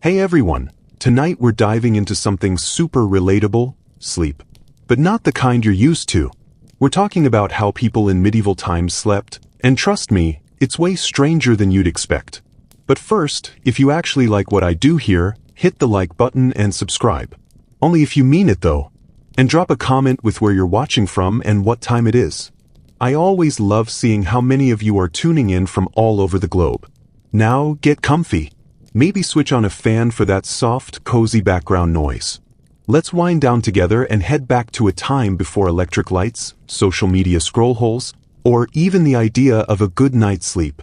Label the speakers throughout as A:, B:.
A: Hey everyone, tonight we're diving into something super relatable, sleep. But not the kind you're used to. We're talking about how people in medieval times slept, and trust me, it's way stranger than you'd expect. But first, if you actually like what I do here, hit the like button and subscribe. Only if you mean it though. And drop a comment with where you're watching from and what time it is. I always love seeing how many of you are tuning in from all over the globe. Now, get comfy. Maybe switch on a fan for that soft, cozy background noise. Let's wind down together and head back to a time before electric lights, social media scroll holes, or even the idea of a good night's sleep.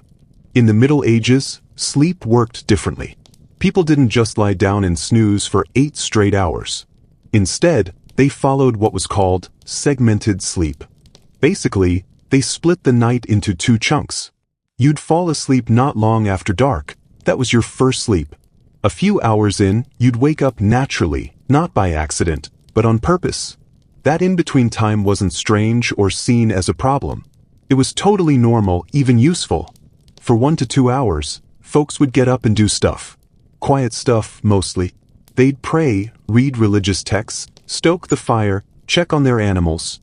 A: In the Middle Ages, sleep worked differently. People didn't just lie down and snooze for 8 straight hours. Instead, they followed what was called segmented sleep. Basically, they split the night into 2 chunks. You'd fall asleep not long after dark. That was your first sleep. A few hours in, you'd wake up naturally, not by accident, but on purpose. That in-between time wasn't strange or seen as a problem. It was totally normal, even useful. For 1 to 2 hours, folks would get up and do stuff. Quiet stuff, mostly. They'd pray, read religious texts, stoke the fire, check on their animals.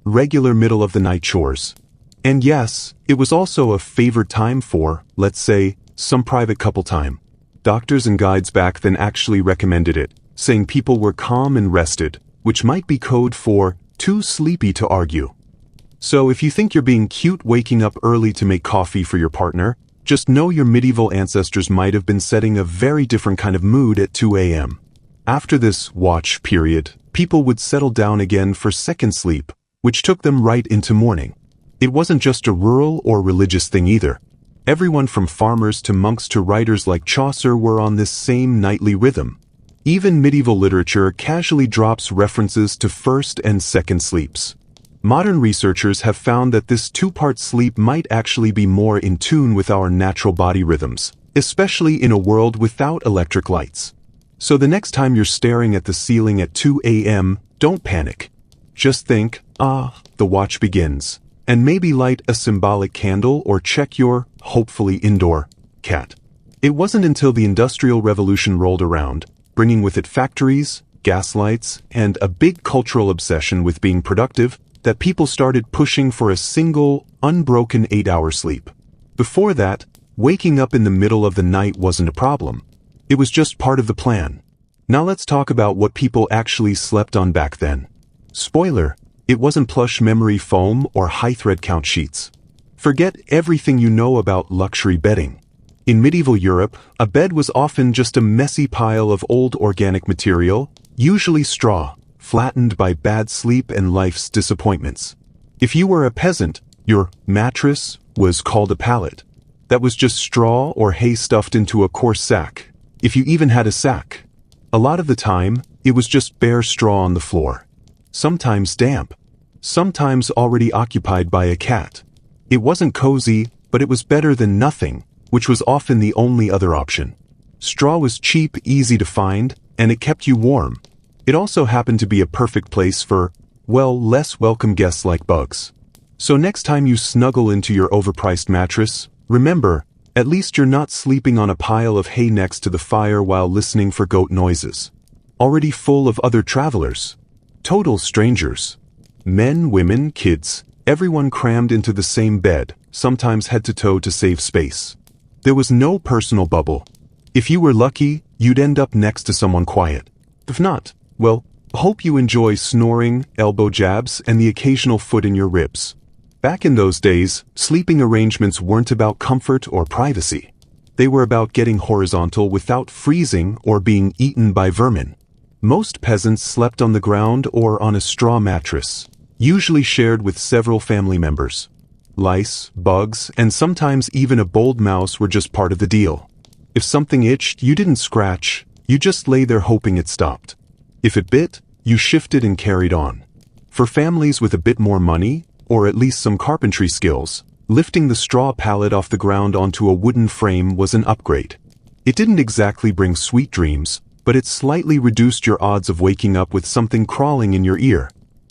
A: Regular middle-of-the-night chores. And yes, it was also a favored time for, let's say, some private couple time. Doctors and guides back then actually recommended it, saying people were calm and rested, which might be code for too sleepy to argue. So if you think you're being cute waking up early to make coffee for your partner, just know your medieval ancestors might have been setting a very different kind of mood at 2 a.m. After this watch period, people would settle down again for second sleep, which took them right into morning. It wasn't just a rural or religious thing either. Everyone from farmers to monks to writers like Chaucer were on this same nightly rhythm. Even medieval literature casually drops references to first and second sleeps. Modern researchers have found that this 2-part sleep might actually be more in tune with our natural body rhythms, especially in a world without electric lights. So the next time you're staring at the ceiling at 2 a.m., don't panic. Just think, the watch begins. And maybe light a symbolic candle or check your, hopefully indoor, cat. It wasn't until the Industrial Revolution rolled around, bringing with it factories, gas lights, and a big cultural obsession with being productive, that people started pushing for a single, unbroken 8-hour sleep. Before that, waking up in the middle of the night wasn't a problem. It was just part of the plan. Now let's talk about what people actually slept on back then. Spoiler, it wasn't plush memory foam or high-thread count sheets. Forget everything you know about luxury bedding. In medieval Europe, a bed was often just a messy pile of old organic material, usually straw, flattened by bad sleep and life's disappointments. If you were a peasant, your mattress was called a pallet. That was just straw or hay stuffed into a coarse sack, if you even had a sack. A lot of the time, it was just bare straw on the floor. Sometimes damp. Sometimes already occupied by a cat. It wasn't cozy, but it was better than nothing, which was often the only other option. Straw was cheap, easy to find, and it kept you warm. It also happened to be a perfect place for, less welcome guests like bugs. So next time you snuggle into your overpriced mattress, remember, at least you're not sleeping on a pile of hay next to the fire while listening for goat noises. Already full of other travelers. Total strangers. Men, women, kids, everyone crammed into the same bed, sometimes head to toe to save space. There was no personal bubble. If you were lucky, you'd end up next to someone quiet. If not, hope you enjoy snoring, elbow jabs, and the occasional foot in your ribs. Back in those days, sleeping arrangements weren't about comfort or privacy. They were about getting horizontal without freezing or being eaten by vermin. Most peasants slept on the ground or on a straw mattress, usually shared with several family members. Lice, bugs, and sometimes even a bold mouse were just part of the deal. If something itched, you didn't scratch, you just lay there hoping it stopped. If it bit, you shifted and carried on. For families with a bit more money, or at least some carpentry skills, lifting the straw pallet off the ground onto a wooden frame was an upgrade. It didn't exactly bring sweet dreams, but it slightly reduced your odds of waking up with something crawling in your ear.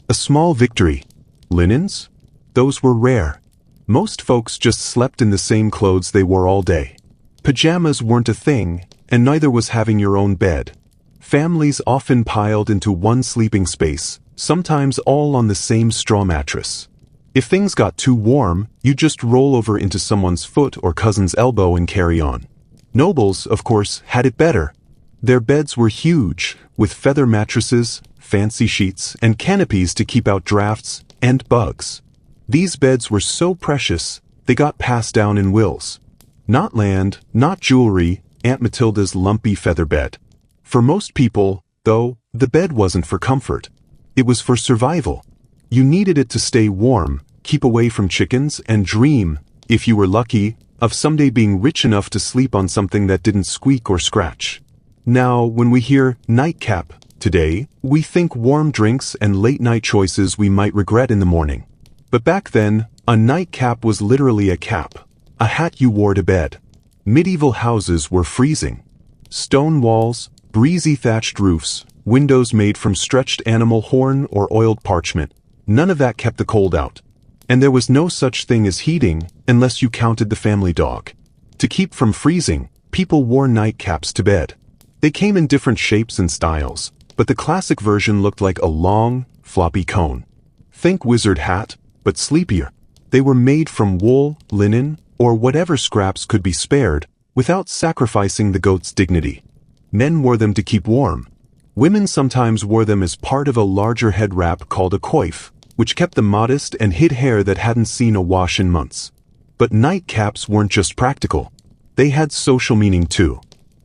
A: A small victory. Linens? Those were rare. Most folks just slept in the same clothes they wore all day. Pajamas weren't a thing, and neither was having your own bed. Families often piled into one sleeping space, sometimes all on the same straw mattress. If things got too warm, you'd just roll over into someone's foot or cousin's elbow and carry on. Nobles, of course, had it better. Their beds were huge, with feather mattresses, fancy sheets, and canopies to keep out drafts and bugs. These beds were so precious, they got passed down in wills. Not land, not jewelry, Aunt Matilda's lumpy feather bed. For most people, though, the bed wasn't for comfort. It was for survival. You needed it to stay warm, keep away from chickens, and dream, if you were lucky, of someday being rich enough to sleep on something that didn't squeak or scratch. Now, when we hear nightcap today, we think warm drinks and late-night choices we might regret in the morning. But back then, a nightcap was literally a cap, a hat you wore to bed. Medieval houses were freezing. Stone walls, breezy thatched roofs, windows made from stretched animal horn or oiled parchment. None of that kept the cold out. And there was no such thing as heating unless you counted the family dog. To keep from freezing, people wore nightcaps to bed. They came in different shapes and styles, but the classic version looked like a long, floppy cone. Think wizard hat, but sleepier. They were made from wool, linen, or whatever scraps could be spared, without sacrificing the goat's dignity. Men wore them to keep warm. Women sometimes wore them as part of a larger head wrap called a coif, which kept them modest and hid hair that hadn't seen a wash in months. But nightcaps weren't just practical. They had social meaning too.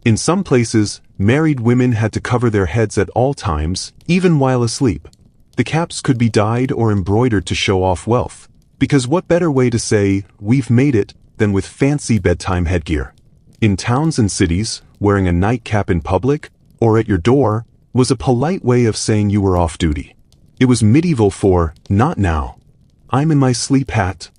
A: In some places, married women had to cover their heads at all times, even while asleep. The caps could be dyed or embroidered to show off wealth, because what better way to say, "we've made it," than with fancy bedtime headgear. In towns and cities, wearing a nightcap in public, or at your door, was a polite way of saying you were off duty. It was medieval for, "not now. I'm in my sleep hat."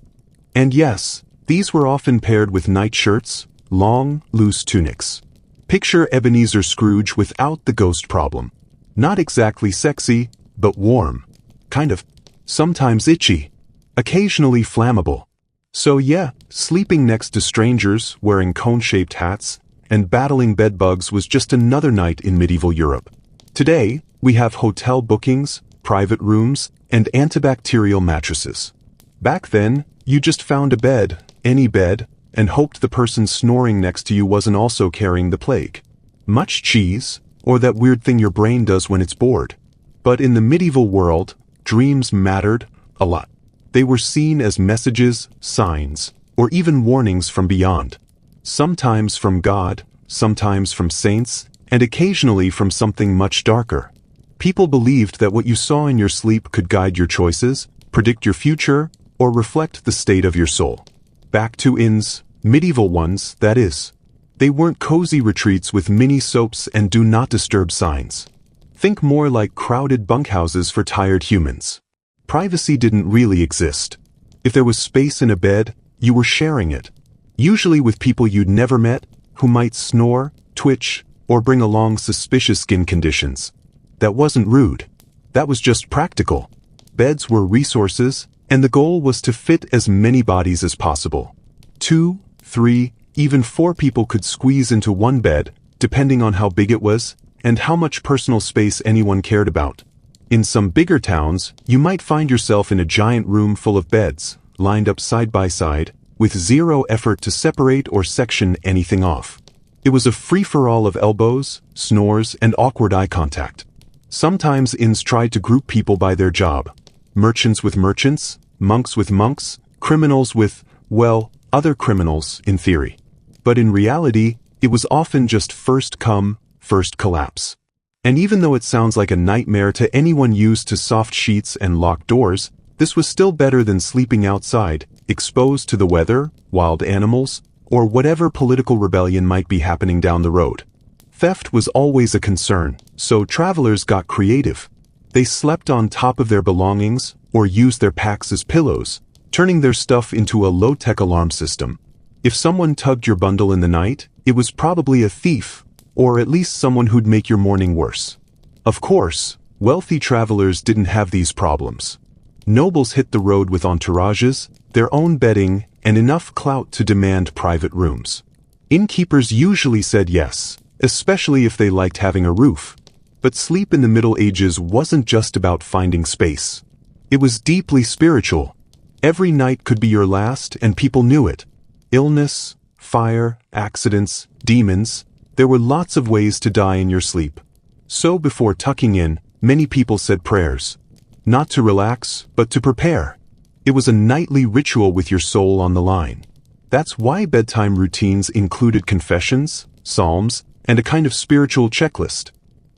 A: And yes, these were often paired with nightshirts, long, loose tunics. Picture Ebenezer Scrooge without the ghost problem. Not exactly sexy, but warm. Kind of. Sometimes itchy. Occasionally flammable. So yeah, sleeping next to strangers, wearing cone-shaped hats, and battling bedbugs was just another night in medieval Europe. Today, we have hotel bookings, private rooms, and antibacterial mattresses. Back then, you just found a bed, any bed, and hoped the person snoring next to you wasn't also carrying the plague. Much cheese, or that weird thing your brain does when it's bored. But in the medieval world, dreams mattered a lot. They were seen as messages, signs, or even warnings from beyond. Sometimes from God, sometimes from saints, and occasionally from something much darker. People believed that what you saw in your sleep could guide your choices, predict your future, or reflect the state of your soul. Back to inns, medieval ones, that is. They weren't cozy retreats with mini soaps and do not disturb signs. Think more like crowded bunkhouses for tired humans. Privacy didn't really exist. If there was space in a bed, you were sharing it. Usually with people you'd never met, who might snore, twitch, or bring along suspicious skin conditions. That wasn't rude. That was just practical. Beds were resources, and the goal was to fit as many bodies as possible. 2, 3, even 4 people could squeeze into one bed, depending on how big it was, and how much personal space anyone cared about. In some bigger towns, you might find yourself in a giant room full of beds, lined up side by side, with zero effort to separate or section anything off. It was a free-for-all of elbows, snores, and awkward eye contact. Sometimes inns tried to group people by their job. Merchants with merchants, monks with monks, criminals with, well, other criminals, in theory. But in reality, it was often just first come, first collapse. And even though it sounds like a nightmare to anyone used to soft sheets and locked doors, this was still better than sleeping outside, exposed to the weather, wild animals, or whatever political rebellion might be happening down the road. Theft was always a concern, so travelers got creative. They slept on top of their belongings, or used their packs as pillows, turning their stuff into a low-tech alarm system. If someone tugged your bundle in the night, it was probably a thief, or at least someone who'd make your morning worse. Of course, wealthy travelers didn't have these problems. Nobles hit the road with entourages, their own bedding, and enough clout to demand private rooms. Innkeepers usually said yes, especially if they liked having a roof. But sleep in the Middle Ages wasn't just about finding space. It was deeply spiritual. Every night could be your last, and people knew it. Illness, fire, accidents, demons, there were lots of ways to die in your sleep. So before tucking in, many people said prayers. Not to relax, but to prepare. It was a nightly ritual with your soul on the line. That's why bedtime routines included confessions, psalms, and a kind of spiritual checklist.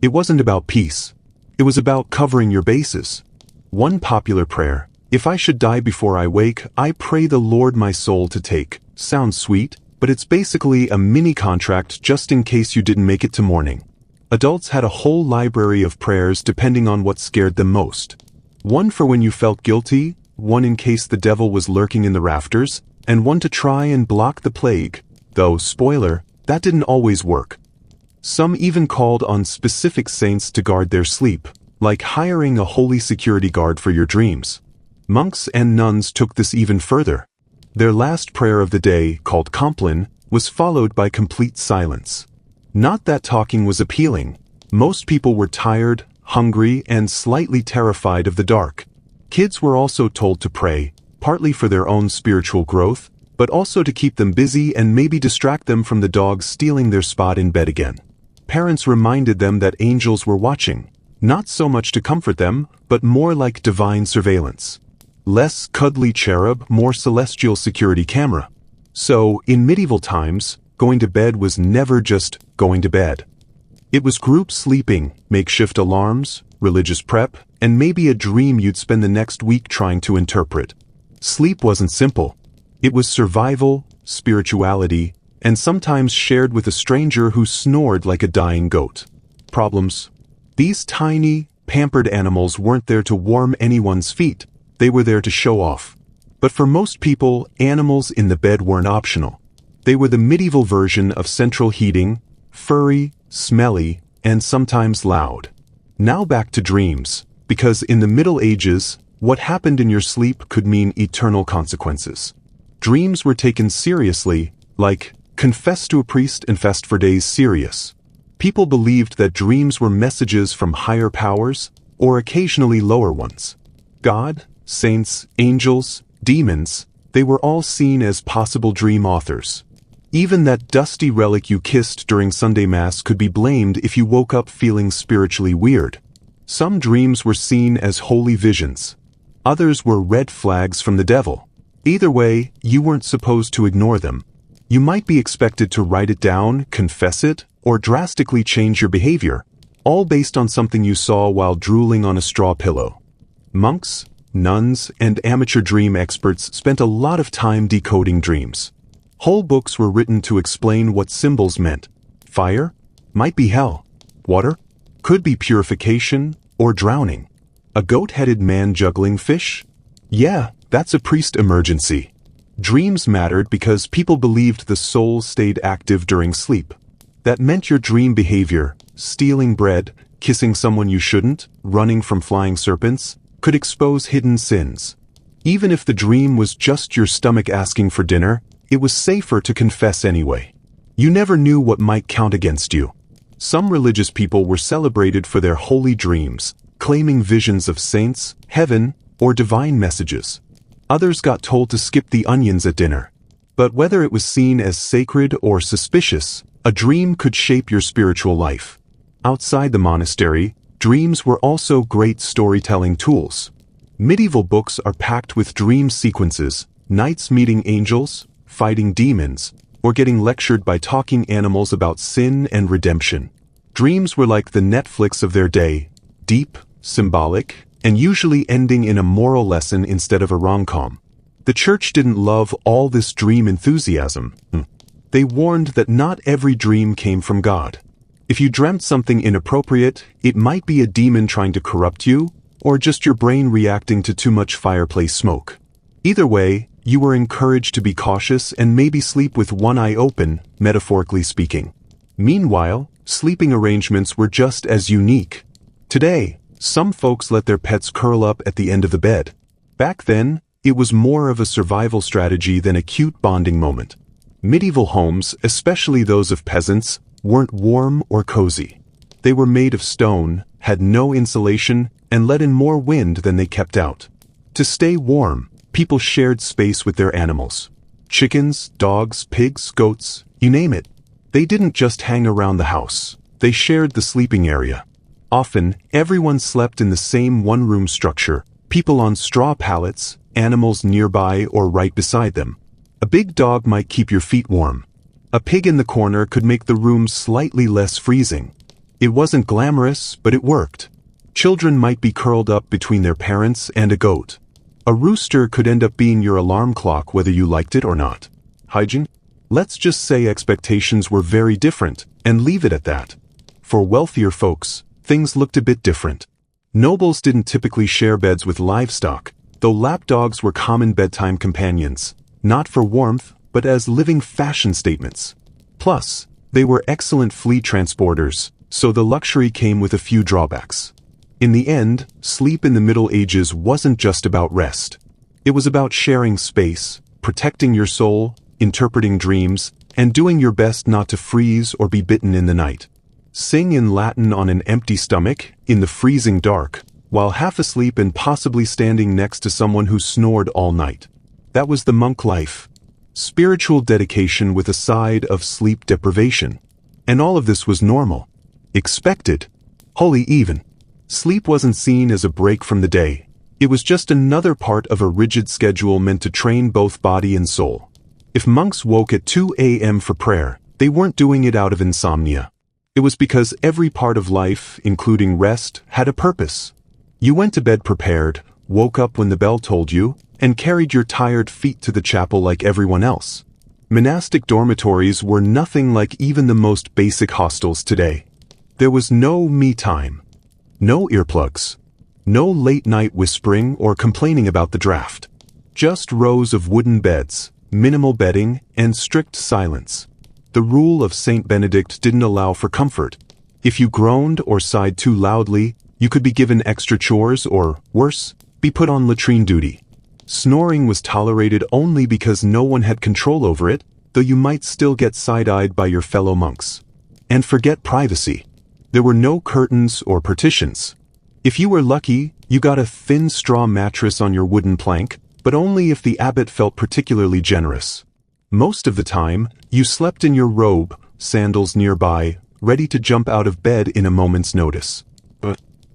A: It wasn't about peace. It was about covering your bases. One popular prayer, "If I should die before I wake, I pray the Lord my soul to take," sounds sweet, but it's basically a mini contract just in case you didn't make it to morning. Adults had a whole library of prayers depending on what scared them most. One for when you felt guilty, one in case the devil was lurking in the rafters, and one to try and block the plague. Though, spoiler, that didn't always work. Some even called on specific saints to guard their sleep, like hiring a holy security guard for your dreams. Monks and nuns took this even further. Their last prayer of the day, called Compline, was followed by complete silence. Not that talking was appealing. Most people were tired, hungry, and slightly terrified of the dark. Kids were also told to pray, partly for their own spiritual growth, but also to keep them busy and maybe distract them from the dogs stealing their spot in bed again. Parents reminded them that angels were watching, not so much to comfort them, but more like divine surveillance. Less cuddly cherub, more celestial security camera. So, in medieval times, going to bed was never just going to bed. It was group sleeping, makeshift alarms, religious prep, and maybe a dream you'd spend the next week trying to interpret. Sleep wasn't simple. It was survival, spirituality, and sometimes shared with a stranger who snored like a dying goat. Problems. These tiny, pampered animals weren't there to warm anyone's feet. They were there to show off. But for most people, animals in the bed weren't optional. They were the medieval version of central heating, furry, smelly, and sometimes loud. Now back to dreams, because in the Middle Ages, what happened in your sleep could mean eternal consequences. Dreams were taken seriously, like, confess to a priest and fast for days serious. People believed that dreams were messages from higher powers, or occasionally lower ones. God, saints, angels, demons, they were all seen as possible dream authors. Even that dusty relic you kissed during Sunday Mass could be blamed if you woke up feeling spiritually weird. Some dreams were seen as holy visions. Others were red flags from the devil. Either way, you weren't supposed to ignore them. You might be expected to write it down, confess it, or drastically change your behavior, all based on something you saw while drooling on a straw pillow. Monks, nuns, and amateur dream experts spent a lot of time decoding dreams. Whole books were written to explain what symbols meant. Fire? Might be hell. Water? Could be purification or drowning. A goat-headed man juggling fish? Yeah, that's a priest emergency. Dreams mattered because people believed the soul stayed active during sleep. That meant your dream behavior, stealing bread, kissing someone you shouldn't, running from flying serpents, could expose hidden sins. Even if the dream was just your stomach asking for dinner, it was safer to confess anyway. You never knew what might count against you. Some religious people were celebrated for their holy dreams, claiming visions of saints, heaven, or divine messages. Others got told to skip the onions at dinner. But whether it was seen as sacred or suspicious, a dream could shape your spiritual life. Outside the monastery, dreams were also great storytelling tools. Medieval books are packed with dream sequences, knights meeting angels, fighting demons, or getting lectured by talking animals about sin and redemption. Dreams were like the Netflix of their day, deep, symbolic, and usually ending in a moral lesson instead of a rom-com. The church didn't love all this dream enthusiasm. They warned that not every dream came from God. If you dreamt something inappropriate, it might be a demon trying to corrupt you, or just your brain reacting to too much fireplace smoke. Either way, you were encouraged to be cautious and maybe sleep with one eye open, metaphorically speaking. Meanwhile, sleeping arrangements were just as unique. Today, some folks let their pets curl up at the end of the bed. Back then, it was more of a survival strategy than a cute bonding moment. Medieval homes, especially those of peasants, weren't warm or cozy. They were made of stone, had no insulation, and let in more wind than they kept out. To stay warm, people shared space with their animals. Chickens, dogs, pigs, goats, you name it. They didn't just hang around the house. They shared the sleeping area. Often, everyone slept in the same one-room structure, people on straw pallets, animals nearby or right beside them. A big dog might keep your feet warm. A pig in the corner could make the room slightly less freezing. It wasn't glamorous, but it worked. Children might be curled up between their parents and a goat. A rooster could end up being your alarm clock whether you liked it or not. Hygiene? Let's just say expectations were very different, and leave it at that. For wealthier folks, things looked a bit different. Nobles didn't typically share beds with livestock, though lapdogs were common bedtime companions, not for warmth, but as living fashion statements. Plus, they were excellent flea transporters, so the luxury came with a few drawbacks. In the end, sleep in the Middle Ages wasn't just about rest. It was about sharing space, protecting your soul, interpreting dreams, and doing your best not to freeze or be bitten in the night. Sing in Latin on an empty stomach, in the freezing dark, while half asleep and possibly standing next to someone who snored all night. That was the monk life. Spiritual dedication with a side of sleep deprivation. And all of this was normal. Expected. Holy even. Sleep wasn't seen as a break from the day. It was just another part of a rigid schedule meant to train both body and soul. If monks woke at 2 a.m. for prayer, they weren't doing it out of insomnia. It was because every part of life, including rest, had a purpose. You went to bed prepared, woke up when the bell told you, and carried your tired feet to the chapel like everyone else. Monastic dormitories were nothing like even the most basic hostels today. There was no me time. No earplugs. No late-night whispering or complaining about the draft. Just rows of wooden beds, minimal bedding, and strict silence. The rule of Saint Benedict didn't allow for comfort. If you groaned or sighed too loudly, you could be given extra chores or, worse, be put on latrine duty. Snoring was tolerated only because no one had control over it, though you might still get side-eyed by your fellow monks. And forget privacy. There were no curtains or partitions. If you were lucky, you got a thin straw mattress on your wooden plank, but only if the abbot felt particularly generous. Most of the time, you slept in your robe, sandals nearby, ready to jump out of bed in a moment's notice.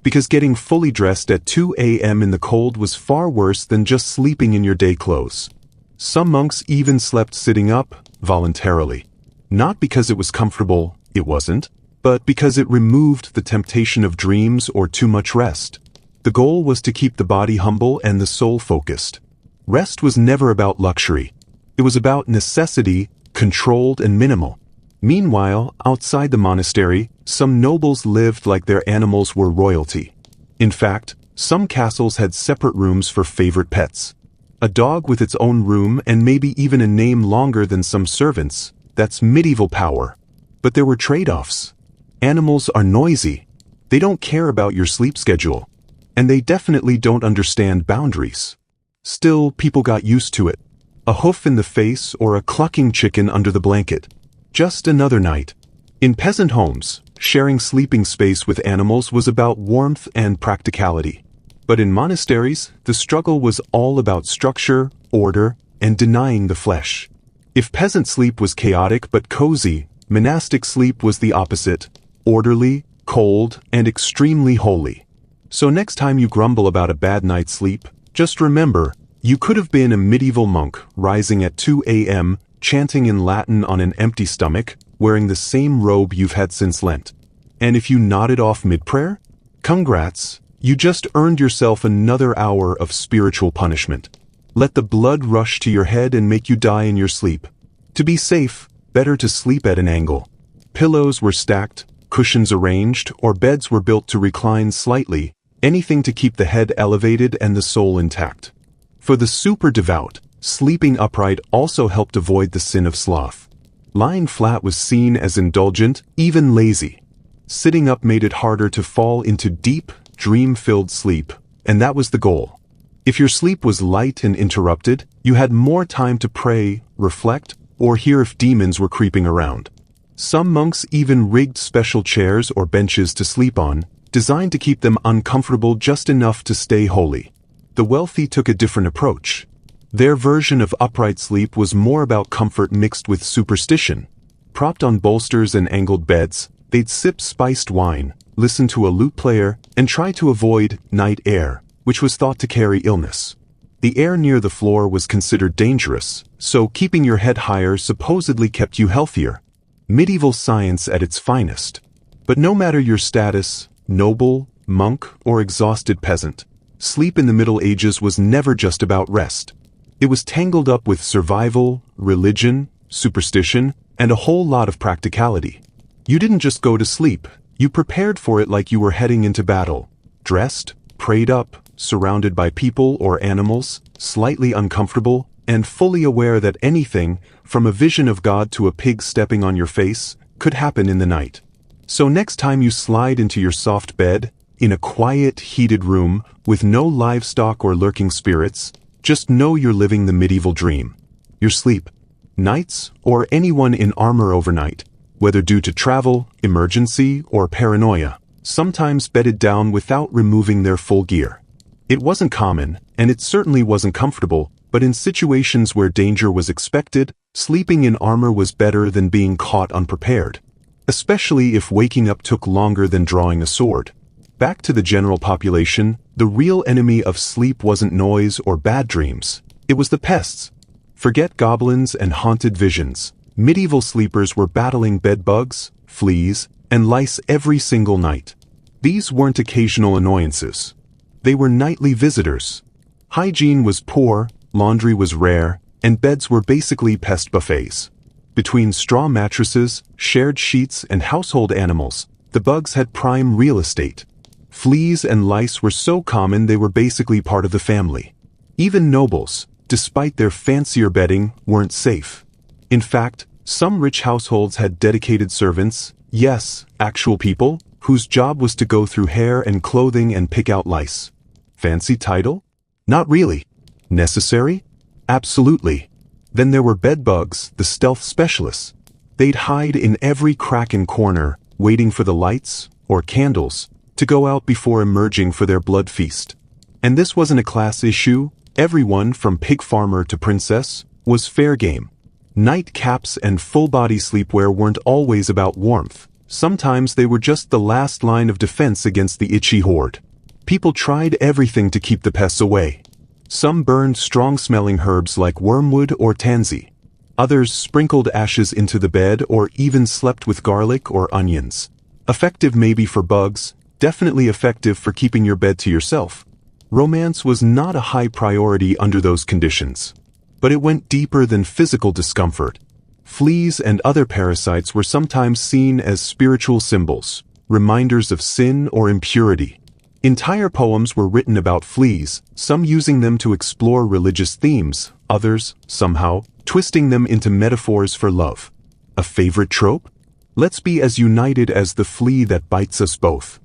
A: Because getting fully dressed at 2 a.m. in the cold was far worse than just sleeping in your day clothes. Some monks even slept sitting up, voluntarily. Not because it was comfortable, it wasn't, but because it removed the temptation of dreams or too much rest. The goal was to keep the body humble and the soul focused. Rest was never about luxury. It was about necessity, controlled and minimal. Meanwhile, outside the monastery, some nobles lived like their animals were royalty. In fact, some castles had separate rooms for favorite pets. A dog with its own room and maybe even a name longer than some servants, that's medieval power. But there were trade-offs. Animals are noisy. They don't care about your sleep schedule. And they definitely don't understand boundaries. Still, people got used to it. A hoof in the face or a clucking chicken under the blanket. Just another night. In peasant homes, sharing sleeping space with animals was about warmth and practicality. But in monasteries, the struggle was all about structure, order, and denying the flesh. If peasant sleep was chaotic but cozy, monastic sleep was the opposite, orderly, cold, and extremely holy. So next time you grumble about a bad night's sleep, just remember, you could have been a medieval monk rising at 2 a.m., chanting in Latin on an empty stomach, wearing the same robe you've had since Lent. And if you nodded off mid-prayer, congrats, you just earned yourself another hour of spiritual punishment. Let the blood rush to your head and make you die in your sleep. To be safe, better to sleep at an angle. Pillows were stacked, cushions arranged, or beds were built to recline slightly, anything to keep the head elevated and the soul intact. For the super devout, sleeping upright also helped avoid the sin of sloth. Lying flat was seen as indulgent, even lazy. Sitting up made it harder to fall into deep, dream-filled sleep, and that was the goal. If your sleep was light and interrupted, you had more time to pray, reflect, or hear if demons were creeping around. Some monks even rigged special chairs or benches to sleep on, designed to keep them uncomfortable just enough to stay holy. The wealthy took a different approach. Their version of upright sleep was more about comfort mixed with superstition. Propped on bolsters and angled beds, they'd sip spiced wine, listen to a lute player, and try to avoid night air, which was thought to carry illness. The air near the floor was considered dangerous, so keeping your head higher supposedly kept you healthier. Medieval science at its finest. But no matter your status, noble, monk, or exhausted peasant, sleep in the Middle Ages was never just about rest. It was tangled up with survival, religion, superstition, and a whole lot of practicality. You didn't just go to sleep, you prepared for it like you were heading into battle. Dressed, prayed up, surrounded by people or animals, slightly uncomfortable, and fully aware that anything, from a vision of God to a pig stepping on your face, could happen in the night. So next time you slide into your soft bed, in a quiet, heated room, with no livestock or lurking spirits, just know you're living the medieval dream. Your sleep. Knights, or anyone in armor overnight, whether due to travel, emergency, or paranoia, sometimes bedded down without removing their full gear. It wasn't common, and it certainly wasn't comfortable, but in situations where danger was expected, sleeping in armor was better than being caught unprepared. Especially if waking up took longer than drawing a sword. Back to the general population, the real enemy of sleep wasn't noise or bad dreams. It was the pests. Forget goblins and haunted visions. Medieval sleepers were battling bedbugs, fleas, and lice every single night. These weren't occasional annoyances. They were nightly visitors. Hygiene was poor, laundry was rare, and beds were basically pest buffets. Between straw mattresses, shared sheets, and household animals, the bugs had prime real estate. Fleas and lice were so common they were basically part of the family. Even nobles, despite their fancier bedding, weren't safe. In fact, some rich households had dedicated servants, yes, actual people, whose job was to go through hair and clothing and pick out lice. Fancy title? Not really. Necessary? Absolutely. Then there were bedbugs, the stealth specialists. They'd hide in every crack and corner, waiting for the lights, or candles, to go out before emerging for their blood feast. And this wasn't a class issue. Everyone, from pig farmer to princess, was fair game. Night caps and full-body sleepwear weren't always about warmth. Sometimes they were just the last line of defense against the itchy horde. People tried everything to keep the pests away. Some burned strong-smelling herbs like wormwood or tansy. Others sprinkled ashes into the bed or even slept with garlic or onions. Effective maybe for bugs, definitely effective for keeping your bed to yourself. Romance was not a high priority under those conditions. But it went deeper than physical discomfort. Fleas and other parasites were sometimes seen as spiritual symbols, reminders of sin or impurity. Entire poems were written about fleas, some using them to explore religious themes, others, somehow, twisting them into metaphors for love. A favorite trope? Let's be as united as the flea that bites us both.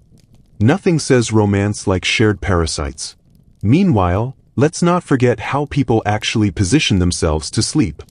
A: Nothing says romance like shared parasites. Meanwhile, let's not forget how people actually position themselves to sleep.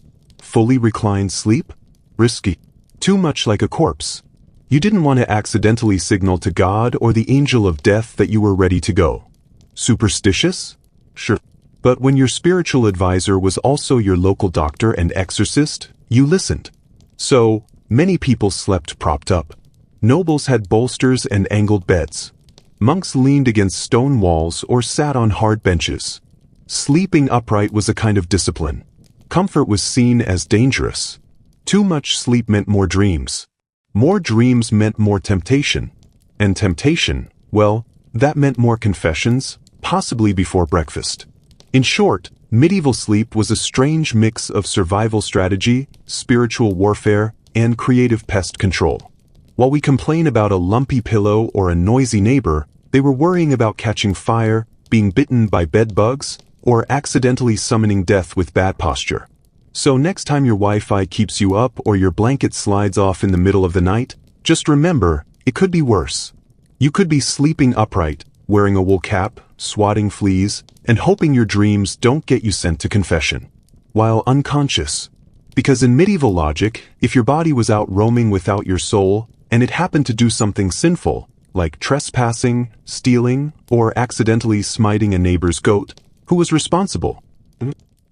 A: Fully reclined sleep? Risky. Too much like a corpse. You didn't want to accidentally signal to God or the angel of death that you were ready to go. Superstitious? Sure. But when your spiritual advisor was also your local doctor and exorcist, you listened. So, many people slept propped up. Nobles had bolsters and angled beds. Monks leaned against stone walls or sat on hard benches. Sleeping upright was a kind of discipline. Comfort was seen as dangerous. Too much sleep meant more dreams. More dreams meant more temptation. And temptation, well, that meant more confessions, possibly before breakfast. In short, medieval sleep was a strange mix of survival strategy, spiritual warfare, and creative pest control. While we complain about a lumpy pillow or a noisy neighbor, they were worrying about catching fire, being bitten by bed bugs, or accidentally summoning death with bad posture. So next time your Wi-Fi keeps you up or your blanket slides off in the middle of the night, just remember, it could be worse. You could be sleeping upright, wearing a wool cap, swatting fleas, and hoping your dreams don't get you sent to confession. While unconscious. Because in medieval logic, if your body was out roaming without your soul, and it happened to do something sinful, like trespassing, stealing, or accidentally smiting a neighbor's goat, who was responsible?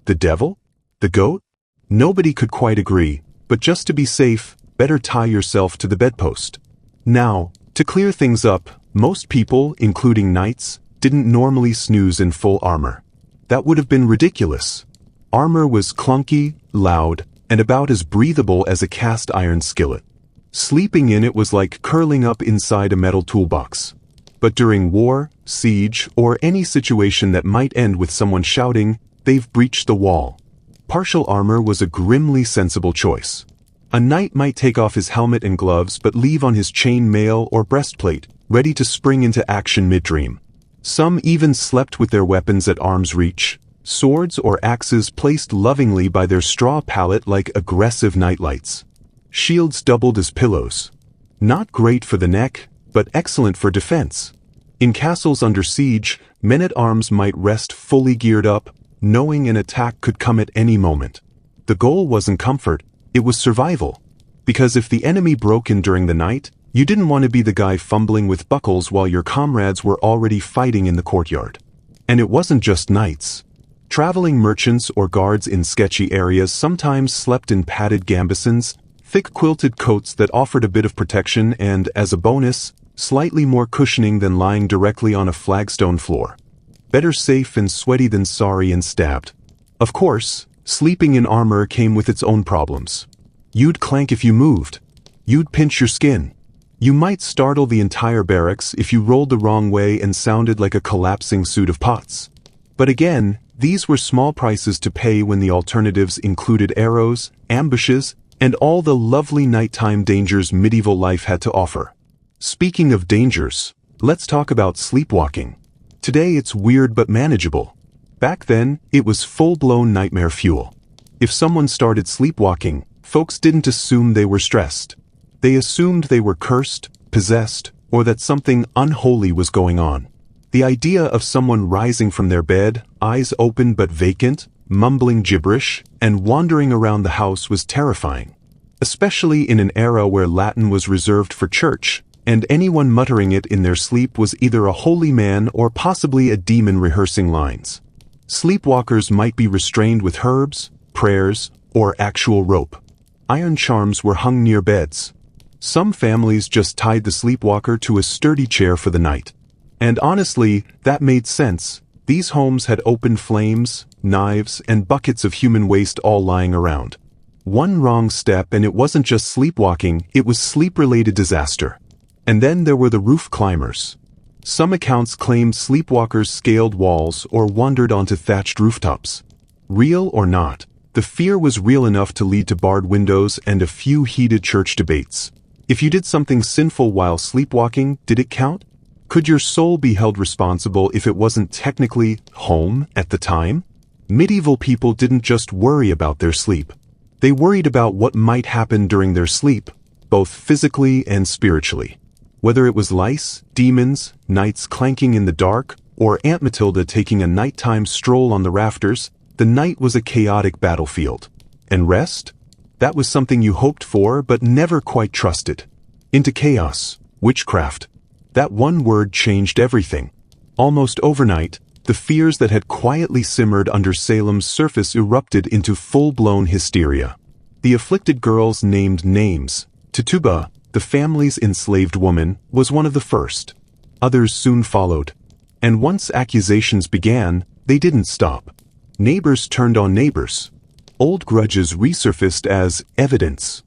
A: The devil? The goat? Nobody could quite agree, but just to be safe, better tie yourself to the bedpost. Now, to clear things up, most people, including knights, didn't normally snooze in full armor. That would have been ridiculous. Armor was clunky, loud, and about as breathable as a cast iron skillet. Sleeping in it was like curling up inside a metal toolbox. But during war, siege, or any situation that might end with someone shouting, "They've breached the wall," partial armor was a grimly sensible choice. A knight might take off his helmet and gloves but leave on his chain mail or breastplate, ready to spring into action mid-dream. Some even slept with their weapons at arm's reach, swords or axes placed lovingly by their straw pallet like aggressive nightlights. Shields doubled as pillows. Not great for the neck, but excellent for defense. In castles under siege, men-at-arms might rest fully geared up, knowing an attack could come at any moment. The goal wasn't comfort, it was survival. Because if the enemy broke in during the night, you didn't want to be the guy fumbling with buckles while your comrades were already fighting in the courtyard. And it wasn't just knights. Traveling merchants or guards in sketchy areas sometimes slept in padded gambesons, thick quilted coats that offered a bit of protection and, as a bonus, slightly more cushioning than lying directly on a flagstone floor. Better safe and sweaty than sorry and stabbed. Of course, sleeping in armor came with its own problems. You'd clank if you moved. You'd pinch your skin. You might startle the entire barracks if you rolled the wrong way and sounded like a collapsing suit of pots. But again, these were small prices to pay when the alternatives included arrows, ambushes, and all the lovely nighttime dangers medieval life had to offer. Speaking of dangers, let's talk about sleepwalking. Today it's weird but manageable. Back then, it was full-blown nightmare fuel. If someone started sleepwalking, folks didn't assume they were stressed. They assumed they were cursed, possessed, or that something unholy was going on. The idea of someone rising from their bed, eyes open but vacant, mumbling gibberish, and wandering around the house was terrifying. Especially in an era where Latin was reserved for church, and anyone muttering it in their sleep was either a holy man or possibly a demon rehearsing lines. Sleepwalkers might be restrained with herbs, prayers, or actual rope. Iron charms were hung near beds. Some families just tied the sleepwalker to a sturdy chair for the night. And honestly, that made sense. These homes had open flames, knives, and buckets of human waste all lying around. One wrong step and it wasn't just sleepwalking, it was sleep-related disaster. And then there were the roof climbers. Some accounts claimed sleepwalkers scaled walls or wandered onto thatched rooftops. Real or not, the fear was real enough to lead to barred windows and a few heated church debates. If you did something sinful while sleepwalking, did it count? Could your soul be held responsible if it wasn't technically home at the time? Medieval people didn't just worry about their sleep. They worried about what might happen during their sleep, both physically and spiritually. Whether it was lice, demons, knights clanking in the dark, or Aunt Matilda taking a nighttime stroll on the rafters, the night was a chaotic battlefield. And rest? That was something you hoped for but never quite trusted. Into chaos, witchcraft. That one word changed everything. Almost overnight, the fears that had quietly simmered under Salem's surface erupted into full-blown hysteria. The afflicted girls named names. Tituba, the family's enslaved woman, was one of the first. Others soon followed. And once accusations began, they didn't stop. Neighbors turned on neighbors. Old grudges resurfaced as evidence.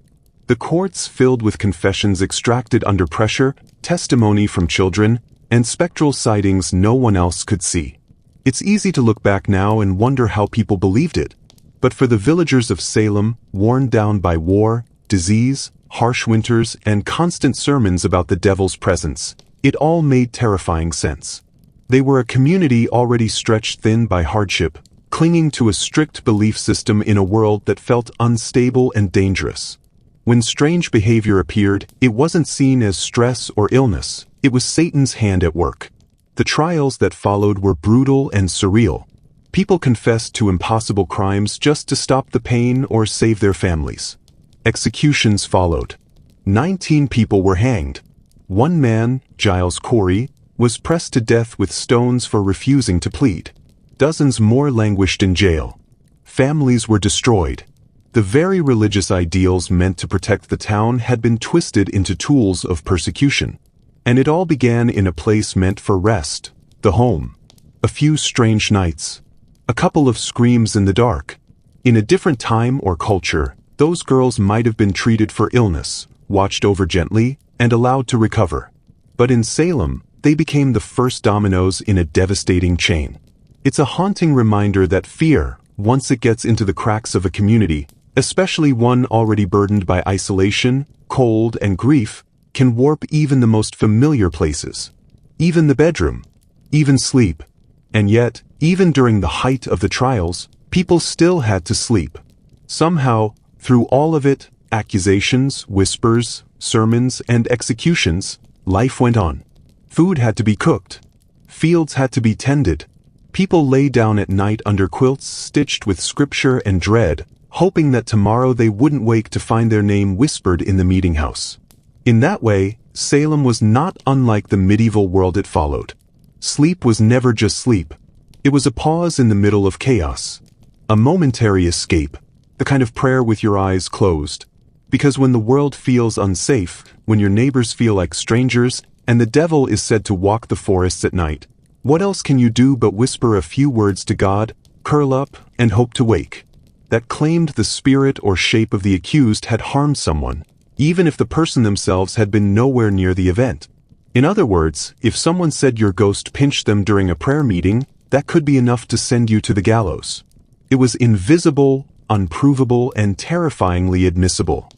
A: The courts filled with confessions extracted under pressure, testimony from children, and spectral sightings no one else could see. It's easy to look back now and wonder how people believed it. But for the villagers of Salem, worn down by war, disease, harsh winters, and constant sermons about the devil's presence, it all made terrifying sense. They were a community already stretched thin by hardship, clinging to a strict belief system in a world that felt unstable and dangerous. When strange behavior appeared, it wasn't seen as stress or illness, it was Satan's hand at work. The trials that followed were brutal and surreal. People confessed to impossible crimes just to stop the pain or save their families. Executions followed. 19 people were hanged. One man, Giles Corey, was pressed to death with stones for refusing to plead. Dozens more languished in jail. Families were destroyed. The very religious ideals meant to protect the town had been twisted into tools of persecution. And it all began in a place meant for rest, the home. A few strange nights. A couple of screams in the dark. In a different time or culture, those girls might have been treated for illness, watched over gently, and allowed to recover. But in Salem, they became the first dominoes in a devastating chain. It's a haunting reminder that fear, once it gets into the cracks of a community, especially one already burdened by isolation, cold, and grief, can warp even the most familiar places. Even the bedroom. Even sleep. And yet, even during the height of the trials, people still had to sleep. Somehow, through all of it, accusations, whispers, sermons, and executions, life went on. Food had to be cooked. Fields had to be tended. People lay down at night under quilts stitched with scripture and dread, hoping that tomorrow they wouldn't wake to find their name whispered in the meeting house. In that way, Salem was not unlike the medieval world it followed. Sleep was never just sleep. It was a pause in the middle of chaos. A momentary escape, the kind of prayer with your eyes closed. Because when the world feels unsafe, when your neighbors feel like strangers, and the devil is said to walk the forests at night, what else can you do but whisper a few words to God, curl up, and hope to wake? That claimed the spirit or shape of the accused had harmed someone, even if the person themselves had been nowhere near the event. In other words, if someone said your ghost pinched them during a prayer meeting, that could be enough to send you to the gallows. It was invisible, unprovable, and terrifyingly admissible.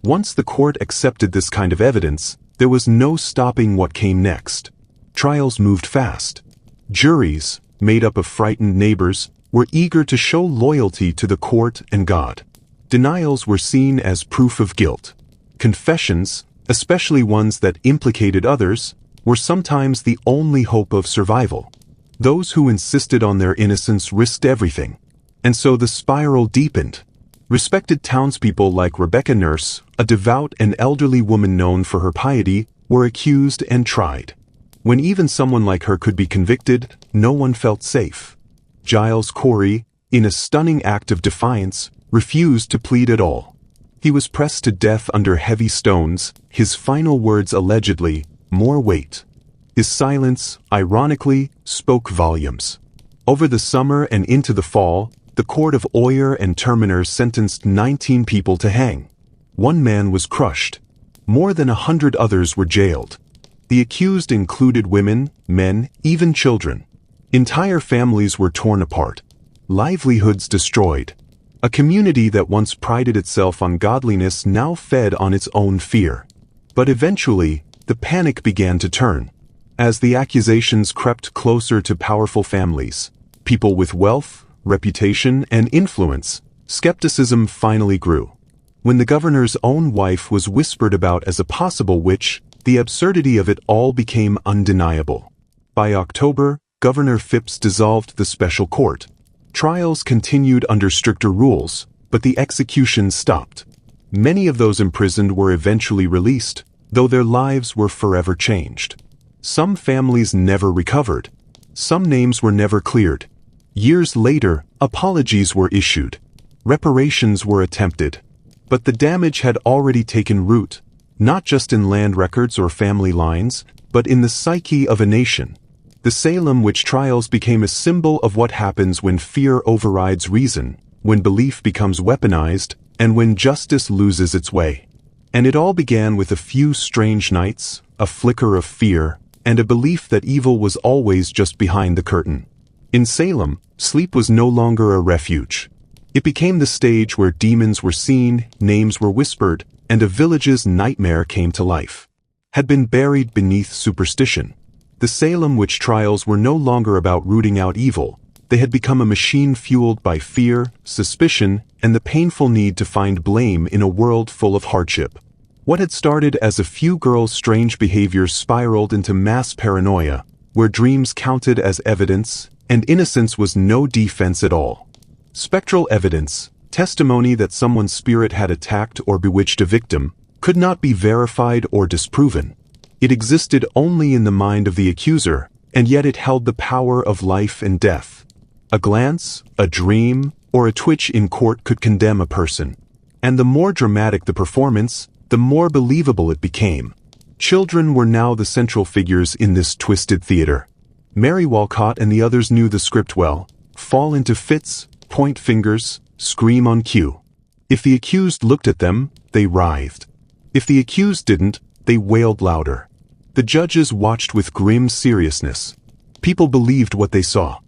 A: Once the court accepted this kind of evidence, there was no stopping what came next. Trials moved fast. Juries, made up of frightened neighbors, were eager to show loyalty to the court and God. Denials were seen as proof of guilt. Confessions, especially ones that implicated others, were sometimes the only hope of survival. Those who insisted on their innocence risked everything. And so the spiral deepened. Respected townspeople like Rebecca Nurse, a devout and elderly woman known for her piety, were accused and tried. When even someone like her could be convicted, no one felt safe. Giles Corey, in a stunning act of defiance, refused to plead at all. He was pressed to death under heavy stones, his final words allegedly, more weight. His silence, ironically, spoke volumes. Over the summer and into the fall, the court of Oyer and Terminer sentenced 19 people to hang. One man was crushed. More than 100 others were jailed. The accused included women, men, even children. Entire families were torn apart. Livelihoods destroyed. A community that once prided itself on godliness now fed on its own fear. But eventually, the panic began to turn. As the accusations crept closer to powerful families, people with wealth, reputation, and influence, skepticism finally grew. When the governor's own wife was whispered about as a possible witch, the absurdity of it all became undeniable. By October, Governor Phipps dissolved the special court. Trials continued under stricter rules, but the executions stopped. Many of those imprisoned were eventually released, though their lives were forever changed. Some families never recovered. Some names were never cleared. Years later, apologies were issued. Reparations were attempted. But the damage had already taken root, not just in land records or family lines, but in the psyche of a nation. The Salem witch trials became a symbol of what happens when fear overrides reason, when belief becomes weaponized, and when justice loses its way. And it all began with a few strange nights, a flicker of fear, and a belief that evil was always just behind the curtain. In Salem, sleep was no longer a refuge. It became the stage where demons were seen, names were whispered, and a village's nightmare came to life. Had been buried beneath superstition. The Salem witch trials were no longer about rooting out evil. They had become a machine fueled by fear, suspicion, and the painful need to find blame in a world full of hardship. What had started as a few girls' strange behavior spiraled into mass paranoia, where dreams counted as evidence, and innocence was no defense at all. Spectral evidence, testimony that someone's spirit had attacked or bewitched a victim, could not be verified or disproven. It existed only in the mind of the accuser, and yet it held the power of life and death. A glance, a dream, or a twitch in court could condemn a person. And the more dramatic the performance, the more believable it became. Children were now the central figures in this twisted theater. Mary Walcott and the others knew the script well: fall into fits, point fingers, scream on cue. If the accused looked at them, they writhed. If the accused didn't, they wailed louder. The judges watched with grim seriousness. People believed what they saw.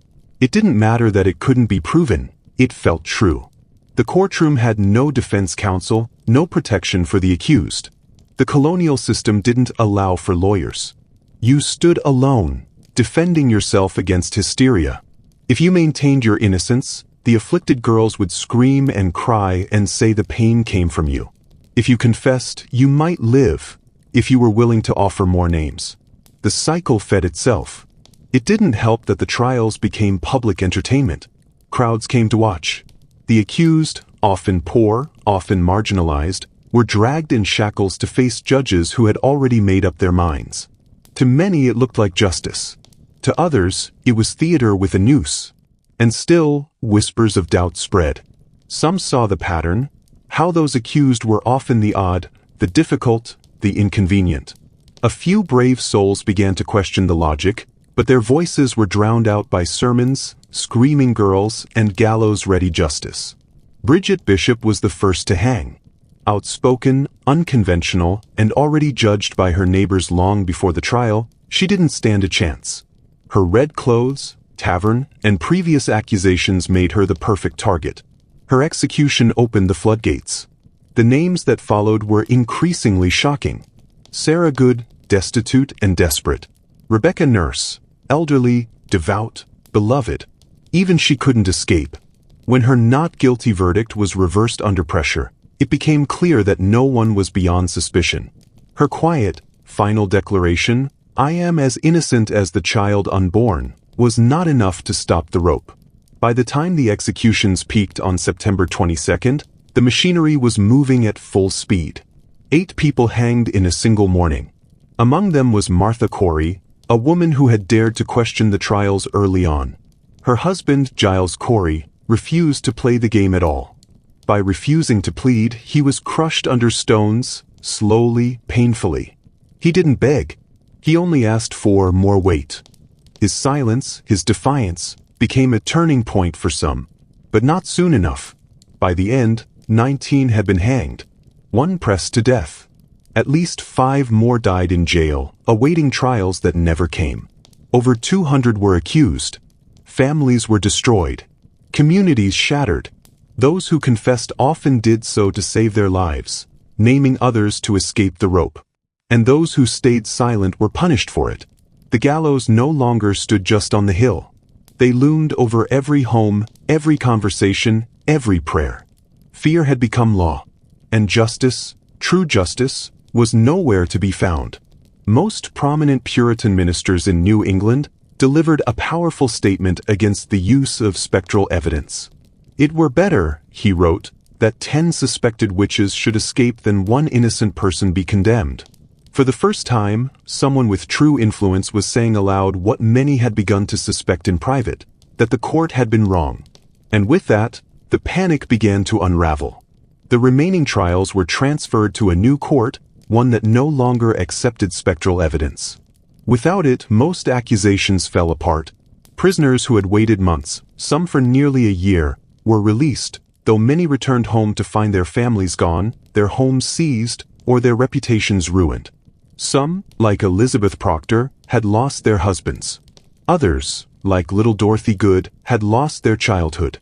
A: It didn't matter that it couldn't be proven, it felt true. The courtroom had no defense counsel, no protection for the accused. The colonial system didn't allow for lawyers. You stood alone, defending yourself against hysteria. If you maintained your innocence, the afflicted girls would scream and cry and say the pain came from you. If you confessed, you might live, if you were willing to offer more names. The cycle fed itself. It didn't help that the trials became public entertainment. Crowds came to watch. The accused, often poor, often marginalized, were dragged in shackles to face judges who had already made up their minds. To many it looked like justice. To others, it was theater with a noose. And still, whispers of doubt spread. Some saw the pattern, how those accused were often the odd, the difficult, the inconvenient. A few brave souls began to question the logic, but their voices were drowned out by sermons, screaming girls, and gallows-ready justice. Bridget Bishop was the first to hang. Outspoken, unconventional, and already judged by her neighbors long before the trial, she didn't stand a chance. Her red clothes, tavern, and previous accusations made her the perfect target. Her execution opened the floodgates. The names that followed were increasingly shocking. Sarah Good, destitute and desperate. Rebecca Nurse, elderly, devout, beloved. Even she couldn't escape. When her not guilty verdict was reversed under pressure, it became clear that no one was beyond suspicion. Her quiet, final declaration, "I am as innocent as the child unborn," was not enough to stop the rope. By the time the executions peaked on September 22nd, the machinery was moving at full speed. 8 people hanged in a single morning. Among them was Martha Corey, a woman who had dared to question the trials early on. Her husband, Giles Corey, refused to play the game at all. By refusing to plead, he was crushed under stones, slowly, painfully. He didn't beg. He only asked for more weight. His silence, his defiance, became a turning point for some, but not soon enough. By the end, 19 had been hanged. 1 pressed to death. At least 5 more died in jail, awaiting trials that never came. Over 200 were accused. Families were destroyed. Communities shattered. Those who confessed often did so to save their lives, naming others to escape the rope. And those who stayed silent were punished for it. The gallows no longer stood just on the hill. They loomed over every home, every conversation, every prayer. Fear had become law. And justice, true justice, was nowhere to be found. Most prominent Puritan ministers in New England delivered a powerful statement against the use of spectral evidence. "It were better," he wrote, "that 10 suspected witches should escape than 1 innocent person be condemned." For the first time, someone with true influence was saying aloud what many had begun to suspect in private, that the court had been wrong. And with that, the panic began to unravel. The remaining trials were transferred to a new court, one that no longer accepted spectral evidence. Without it, most accusations fell apart. Prisoners who had waited months, some for nearly a year, were released, though many returned home to find their families gone, their homes seized, or their reputations ruined. Some, like Elizabeth Proctor, had lost their husbands. Others, like little Dorothy Good, had lost their childhood.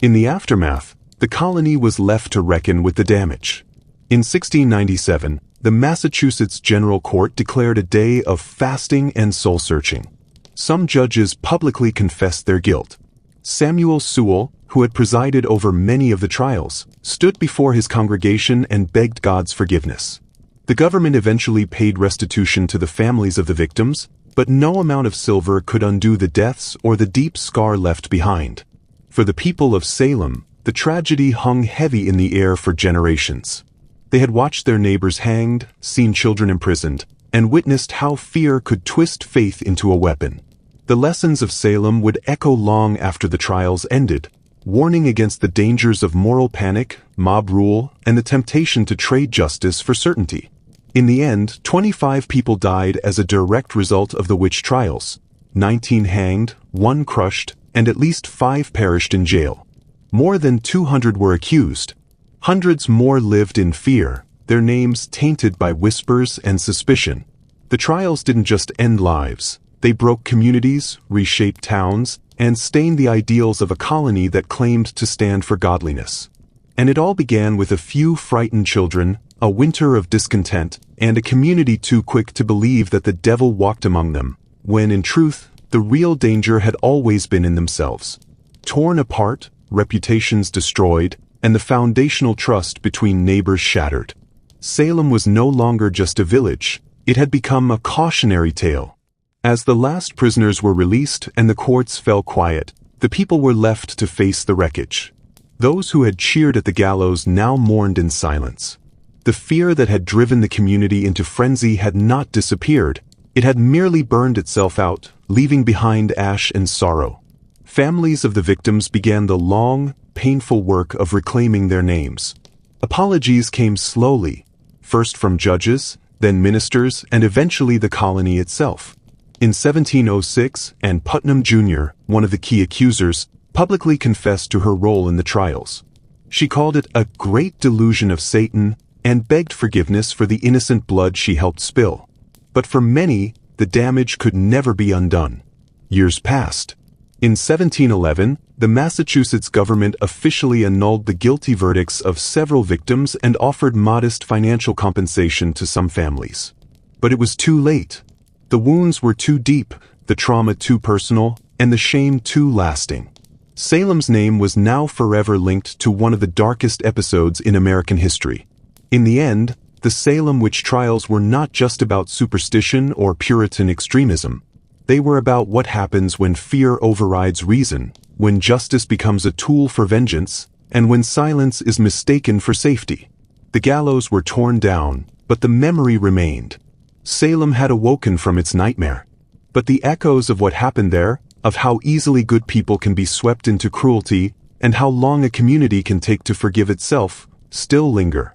A: In the aftermath, the colony was left to reckon with the damage. In 1697, the Massachusetts General Court declared a day of fasting and soul-searching. Some judges publicly confessed their guilt. Samuel Sewall, who had presided over many of the trials, stood before his congregation and begged God's forgiveness. The government eventually paid restitution to the families of the victims, But no amount of silver could undo the deaths or the deep scar left behind. For the people of Salem, the tragedy hung heavy in the air for generations. They had watched their neighbors hanged, seen children imprisoned, and witnessed how fear could twist faith into a weapon. The lessons of Salem would echo long after the trials ended, warning against the dangers of moral panic, mob rule, and the temptation to trade justice for certainty. In the end, 25 people died as a direct result of the witch trials. 19 hanged, 1 crushed, and at least 5 perished in jail. More than 200 were accused. Hundreds more lived in fear, their names tainted by whispers and suspicion. The trials didn't just end lives. They broke communities, reshaped towns, and stained the ideals of a colony that claimed to stand for godliness. And it all began with a few frightened children, a winter of discontent, and a community too quick to believe that the devil walked among them, when in truth, the real danger had always been in themselves. Torn apart, reputations destroyed, and the foundational trust between neighbors shattered. Salem was no longer just a village, it had become a cautionary tale. As the last prisoners were released and the courts fell quiet, the people were left to face the wreckage. Those who had cheered at the gallows now mourned in silence. The fear that had driven the community into frenzy had not disappeared, it had merely burned itself out, leaving behind ash and sorrow. Families of the victims began the long, painful work of reclaiming their names. Apologies came slowly, first from judges, then ministers, and eventually the colony itself. In 1706, Ann Putnam Jr., one of the key accusers, publicly confessed to her role in the trials. She called it a great delusion of Satan and begged forgiveness for the innocent blood she helped spill. But for many, the damage could never be undone. Years passed. In 1711, the Massachusetts government officially annulled the guilty verdicts of several victims and offered modest financial compensation to some families. But it was too late. The wounds were too deep, the trauma too personal, and the shame too lasting. Salem's name was now forever linked to one of the darkest episodes in American history. In the end, the Salem witch trials were not just about superstition or Puritan extremism. They were about what happens when fear overrides reason, when justice becomes a tool for vengeance, and when silence is mistaken for safety. The gallows were torn down, but the memory remained. Salem had awoken from its nightmare. But the echoes of what happened there, of how easily good people can be swept into cruelty, and how long a community can take to forgive itself, still linger.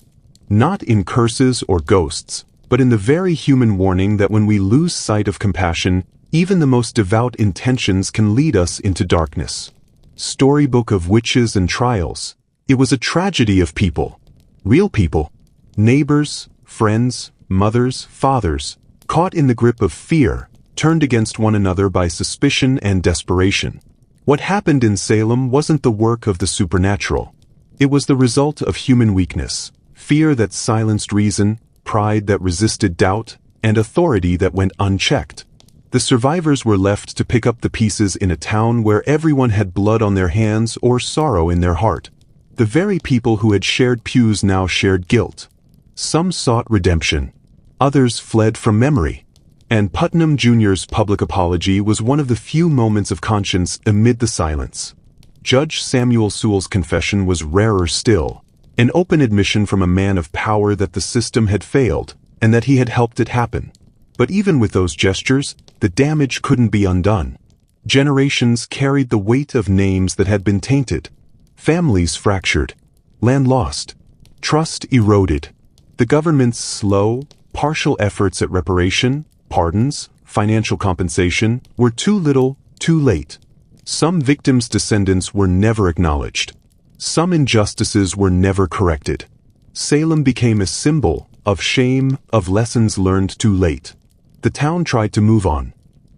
A: Not in curses or ghosts, but in the very human warning that when we lose sight of compassion, even the most devout intentions can lead us into darkness. Storybook of witches and trials. It was a tragedy of people. Real people. Neighbors, friends, mothers, fathers, caught in the grip of fear, turned against one another by suspicion and desperation. What happened in Salem wasn't the work of the supernatural. It was the result of human weakness, fear that silenced reason, pride that resisted doubt, and authority that went unchecked. The survivors were left to pick up the pieces in a town where everyone had blood on their hands or sorrow in their heart. The very people who had shared pews now shared guilt. Some sought redemption. Others fled from memory. And Putnam Jr.'s public apology was one of the few moments of conscience amid the silence. Judge Samuel Sewell's confession was rarer still, an open admission from a man of power that the system had failed, and that he had helped it happen. But even with those gestures, the damage couldn't be undone. Generations carried the weight of names that had been tainted. Families fractured. Land lost. Trust eroded. The government's slow, partial efforts at reparation, pardons, financial compensation were too little, too late. Some victims' descendants were never acknowledged. Some injustices were never corrected. Salem became a symbol of shame, of lessons learned too late. The town tried to move on.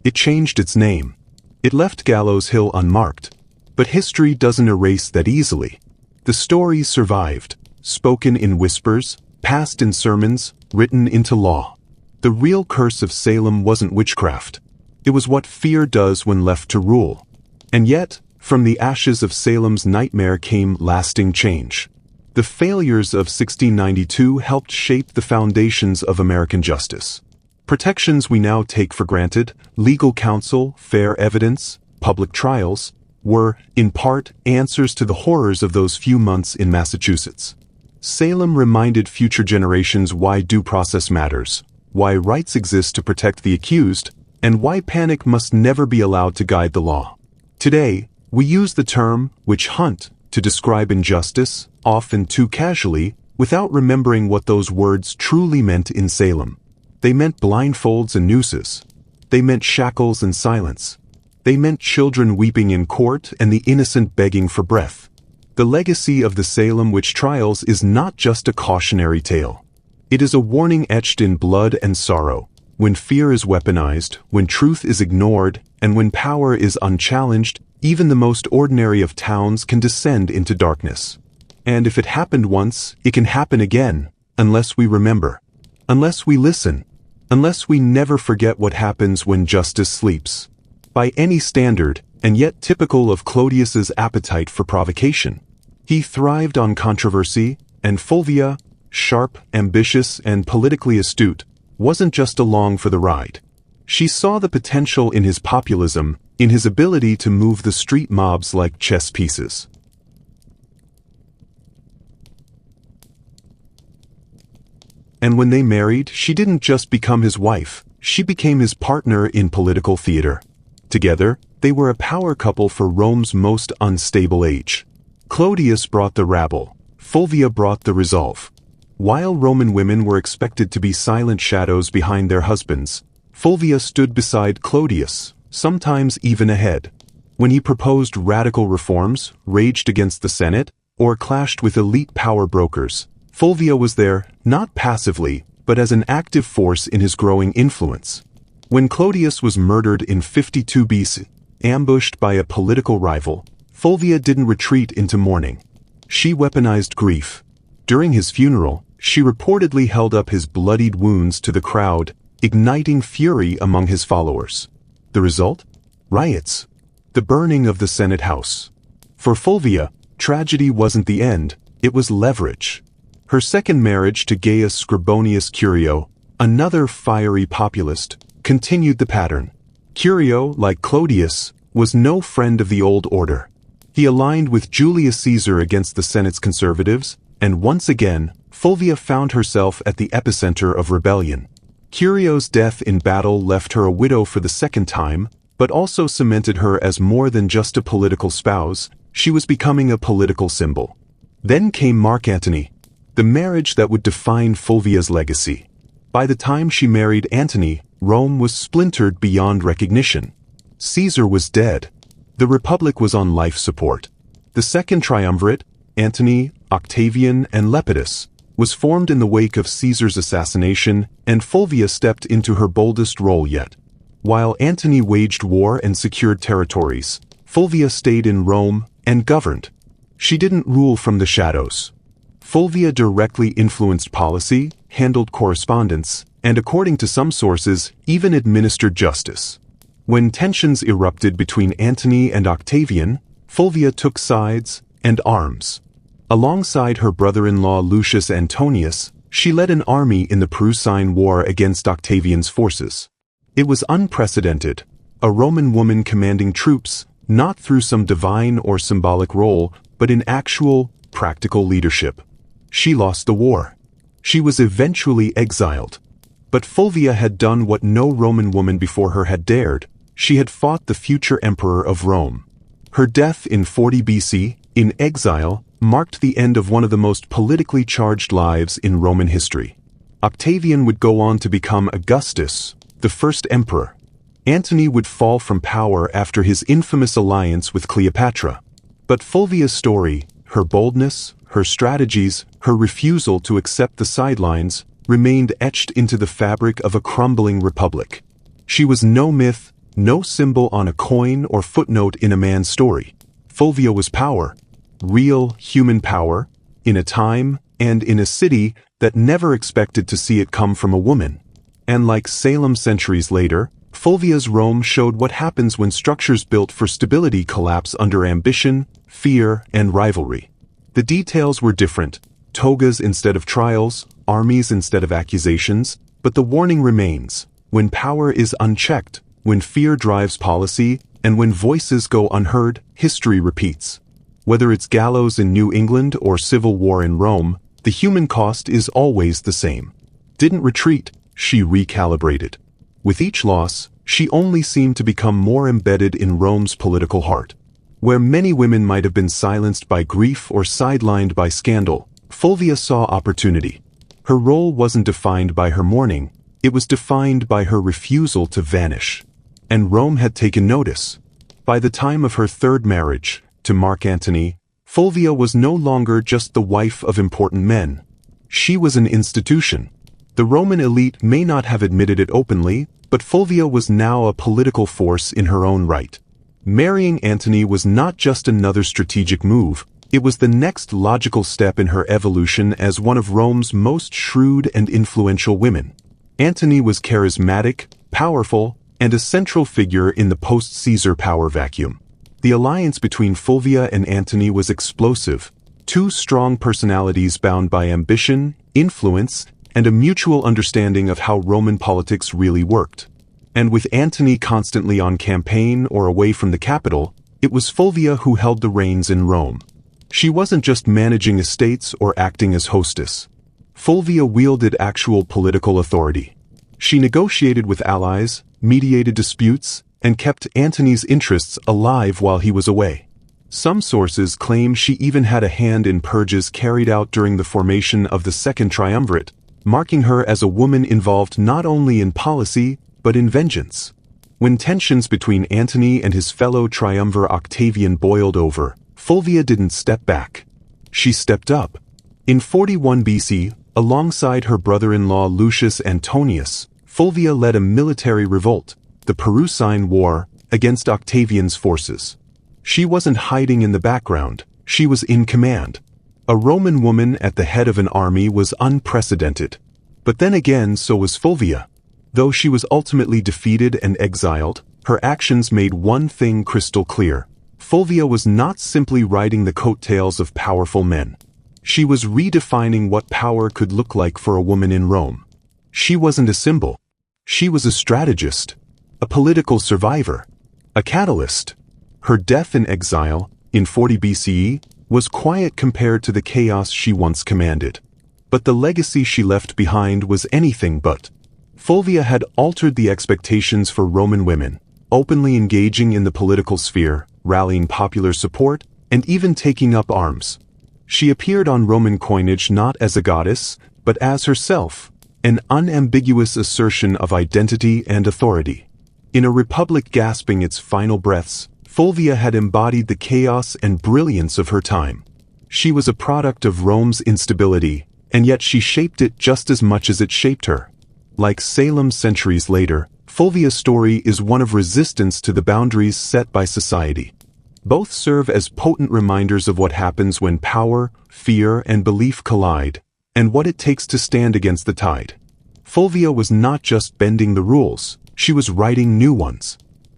A: It changed its name. It left Gallows Hill unmarked. But history doesn't erase that easily. The stories survived, spoken in whispers, passed in sermons, written into law. The real curse of Salem wasn't witchcraft. It was what fear does when left to rule. And yet, from the ashes of Salem's nightmare came lasting change. The failures of 1692 helped shape the foundations of American justice. Protections we now take for granted, legal counsel, fair evidence, public trials, were, in part, answers to the horrors of those few months in Massachusetts. Salem reminded future generations why due process matters, why rights exist to protect the accused, and why panic must never be allowed to guide the law. Today, we use the term witch hunt to describe injustice, often too casually, without remembering what those words truly meant in Salem. They meant blindfolds and nooses. They meant shackles and silence. They meant children weeping in court and the innocent begging for breath. The legacy of the Salem witch trials is not just a cautionary tale. It is a warning etched in blood and sorrow. When fear is weaponized, when truth is ignored, and when power is unchallenged, even the most ordinary of towns can descend into darkness. And if it happened once, it can happen again, unless we remember, unless we listen, unless we never forget what happens when justice sleeps. By any standard, and yet typical of Clodius's appetite for provocation. He thrived on controversy, and Fulvia, sharp, ambitious, and politically astute, wasn't just along for the ride. She saw the potential in his populism, in his ability to move the street mobs like chess pieces. And when they married, she didn't just become his wife, she became his partner in political theater. Together, they were a power couple for Rome's most unstable age. Clodius brought the rabble, Fulvia brought the resolve. While Roman women were expected to be silent shadows behind their husbands, Fulvia stood beside Clodius, sometimes even ahead. When he proposed radical reforms, raged against the Senate, or clashed with elite power brokers, Fulvia was there, not passively, but as an active force in his growing influence. When Clodius was murdered in 52 BC, ambushed by a political rival, Fulvia didn't retreat into mourning. She weaponized grief. During his funeral, she reportedly held up his bloodied wounds to the crowd, igniting fury among his followers. The result? Riots. The burning of the Senate House. For Fulvia, tragedy wasn't the end, it was leverage. Her second marriage to Gaius Scribonius Curio, another fiery populist, continued the pattern. Curio, like Clodius, was no friend of the old order. He aligned with Julius Caesar against the Senate's conservatives, and once again, Fulvia found herself at the epicenter of rebellion. Curio's death in battle left her a widow for the second time, but also cemented her as more than just a political spouse. She was becoming a political symbol. Then came Mark Antony, the marriage that would define Fulvia's legacy. By the time she married Antony, Rome was splintered beyond recognition. Caesar was dead. The Republic was on life support. The second triumvirate, Antony, Octavian, and Lepidus, was formed in the wake of Caesar's assassination, and Fulvia stepped into her boldest role yet. While Antony waged war and secured territories, Fulvia stayed in Rome and governed. She didn't rule from the shadows. Fulvia directly influenced policy, handled correspondence, and according to some sources, even administered justice. When tensions erupted between Antony and Octavian, Fulvia took sides and arms. Alongside her brother-in-law Lucius Antonius, she led an army in the Prussine War against Octavian's forces. It was unprecedented, a Roman woman commanding troops, not through some divine or symbolic role, but in actual, practical leadership. She lost the war. She was eventually exiled. But Fulvia had done what no Roman woman before her had dared. She had fought the future emperor of Rome. Her death in 40 BC, in exile, marked the end of one of the most politically charged lives in Roman history. Octavian would go on to become Augustus, the first emperor. Antony would fall from power after his infamous alliance with Cleopatra. But Fulvia's story, her boldness, her strategies, her refusal to accept the sidelines, remained etched into the fabric of a crumbling republic. She was no myth, no symbol on a coin or footnote in a man's story. Fulvia was power, real human power, in a time and in a city that never expected to see it come from a woman. And like Salem centuries later, Fulvia's Rome showed what happens when structures built for stability collapse under ambition, fear, and rivalry. The details were different, togas instead of trials, armies instead of accusations, but the warning remains. When power is unchecked, when fear drives policy, and when voices go unheard, history repeats. Whether it's gallows in New England or civil war in Rome, the human cost is always the same. Didn't retreat, she recalibrated. With each loss, she only seemed to become more embedded in Rome's political heart. Where many women might have been silenced by grief or sidelined by scandal, Fulvia saw opportunity. Her role wasn't defined by her mourning, it was defined by her refusal to vanish. And Rome had taken notice. By the time of her third marriage, to Mark Antony, Fulvia was no longer just the wife of important men. She was an institution. The Roman elite may not have admitted it openly, but Fulvia was now a political force in her own right. Marrying Antony was not just another strategic move, it was the next logical step in her evolution as one of Rome's most shrewd and influential women. Antony was charismatic, powerful, and a central figure in the post-Caesar power vacuum. The alliance between Fulvia and Antony was explosive, two strong personalities bound by ambition, influence, and a mutual understanding of how Roman politics really worked. And with Antony constantly on campaign or away from the capital, it was Fulvia who held the reins in Rome. She wasn't just managing estates or acting as hostess. Fulvia wielded actual political authority. She negotiated with allies, mediated disputes, and kept Antony's interests alive while he was away. Some sources claim she even had a hand in purges carried out during the formation of the Second Triumvirate, marking her as a woman involved not only in policy, but in vengeance. When tensions between Antony and his fellow triumvir Octavian boiled over, Fulvia didn't step back. She stepped up. In 41 BC, alongside her brother-in-law Lucius Antonius, Fulvia led a military revolt, the Perusine War, against Octavian's forces. She wasn't hiding in the background, she was in command. A Roman woman at the head of an army was unprecedented. But then again, so was Fulvia. Though she was ultimately defeated and exiled, her actions made one thing crystal clear. Fulvia was not simply riding the coattails of powerful men. She was redefining what power could look like for a woman in Rome. She wasn't a symbol. She was a strategist, a political survivor, a catalyst. Her death in exile, in 40 BCE, was quiet compared to the chaos she once commanded. But the legacy she left behind was anything but. Fulvia had altered the expectations for Roman women, openly engaging in the political sphere, rallying popular support, and even taking up arms. She appeared on Roman coinage not as a goddess, but as herself, an unambiguous assertion of identity and authority. In a republic gasping its final breaths, Fulvia had embodied the chaos and brilliance of her time. She was a product of Rome's instability, and yet she shaped it just as much as it shaped her. Like Salem centuries later, Fulvia's story is one of resistance to the boundaries set by society. Both serve as potent reminders of what happens when power, fear, and belief collide, and what it takes to stand against the tide. Fulvia was not just bending the rules, she was writing new ones.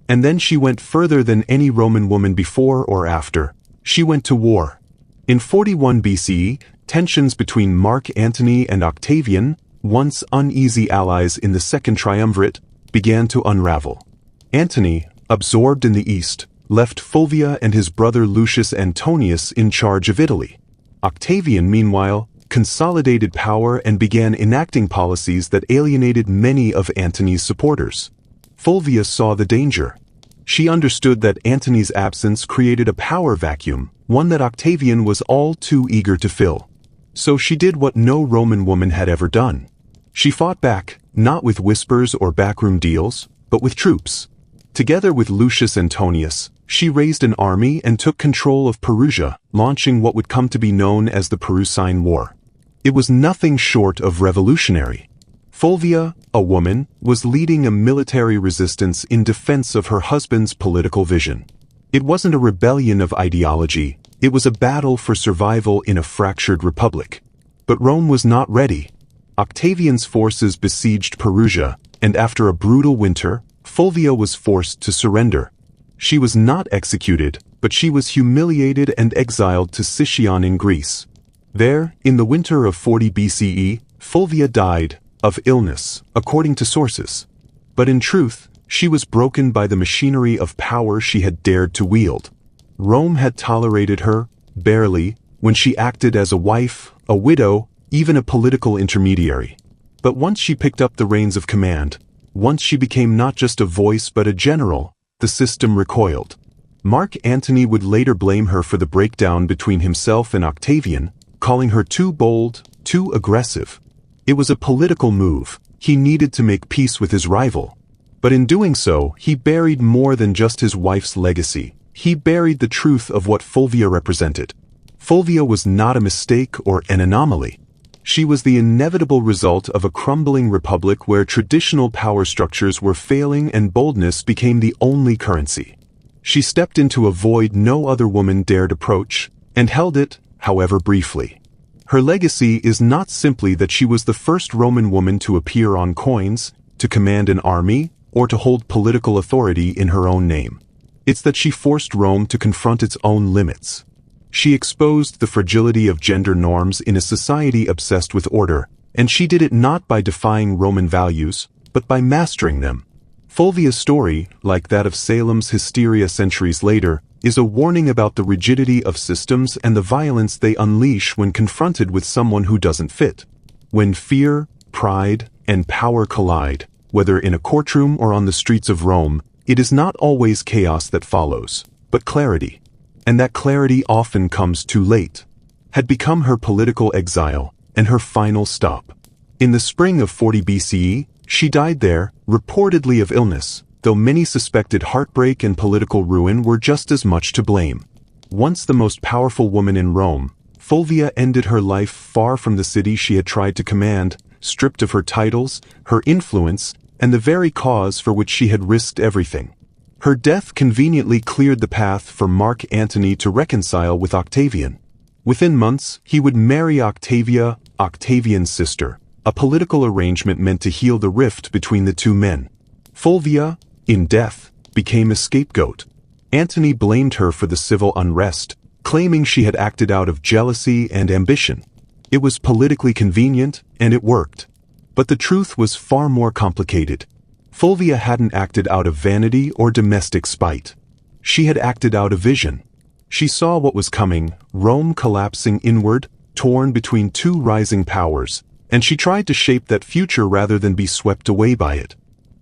A: And then she went further than any Roman woman before or after. She went to war. In 41 BCE, tensions between Mark Antony and Octavian, once uneasy allies in the Second Triumvirate, began to unravel. Antony, absorbed in the east, left Fulvia and his brother Lucius Antonius in charge of Italy. Octavian, meanwhile, consolidated power and began enacting policies that alienated many of Antony's supporters. Fulvia saw the danger. She understood that Antony's absence created a power vacuum, one that Octavian was all too eager to fill. So she did what no Roman woman had ever done. She fought back, not with whispers or backroom deals, but with troops. Together with Lucius Antonius, she raised an army and took control of Perugia, launching what would come to be known as the Perusine War. It was nothing short of revolutionary. Fulvia, a woman, was leading a military resistance in defense of her husband's political vision. It wasn't a rebellion of ideology, it was a battle for survival in a fractured republic. But Rome was not ready. Octavian's forces besieged Perugia, and after a brutal winter, Fulvia was forced to surrender. She was not executed, but she was humiliated and exiled to Sicyon in Greece. There, in the winter of 40 BCE, Fulvia died, of illness, according to sources. But in truth, she was broken by the machinery of power she had dared to wield. Rome had tolerated her, barely, when she acted as a wife, a widow, even a political intermediary. But once she picked up the reins of command, once she became not just a voice but a general, the system recoiled. Mark Antony would later blame her for the breakdown between himself and Octavian, calling her too bold, too aggressive. It was a political move. He needed to make peace with his rival. But in doing so, he buried more than just his wife's legacy. He buried the truth of what Fulvia represented. Fulvia was not a mistake or an anomaly. She was the inevitable result of a crumbling republic where traditional power structures were failing and boldness became the only currency. She stepped into a void no other woman dared approach, and held it, however briefly. Her legacy is not simply that she was the first Roman woman to appear on coins, to command an army, or to hold political authority in her own name. It's that she forced Rome to confront its own limits. She exposed the fragility of gender norms in a society obsessed with order, and she did it not by defying Roman values, but by mastering them. Fulvia's story, like that of Salem's hysteria centuries later, is a warning about the rigidity of systems and the violence they unleash when confronted with someone who doesn't fit. When fear, pride, and power collide, whether in a courtroom or on the streets of Rome, it is not always chaos that follows, but clarity. And that clarity often comes too late. Had become her political exile and her final stop. In the spring of 40 BCE, she died there, reportedly of illness, though many suspected heartbreak and political ruin were just as much to blame. Once the most powerful woman in Rome, Fulvia ended her life far from the city she had tried to command, stripped of her titles, her influence, and the very cause for which she had risked everything. Her death conveniently cleared the path for Mark Antony to reconcile with Octavian. Within months, he would marry Octavia, Octavian's sister, a political arrangement meant to heal the rift between the two men. Fulvia, in death, became a scapegoat. Antony blamed her for the civil unrest, claiming she had acted out of jealousy and ambition. It was politically convenient, and it worked. But the truth was far more complicated. Fulvia hadn't acted out of vanity or domestic spite. She had acted out of vision. She saw what was coming, Rome collapsing inward, torn between two rising powers, and she tried to shape that future rather than be swept away by it.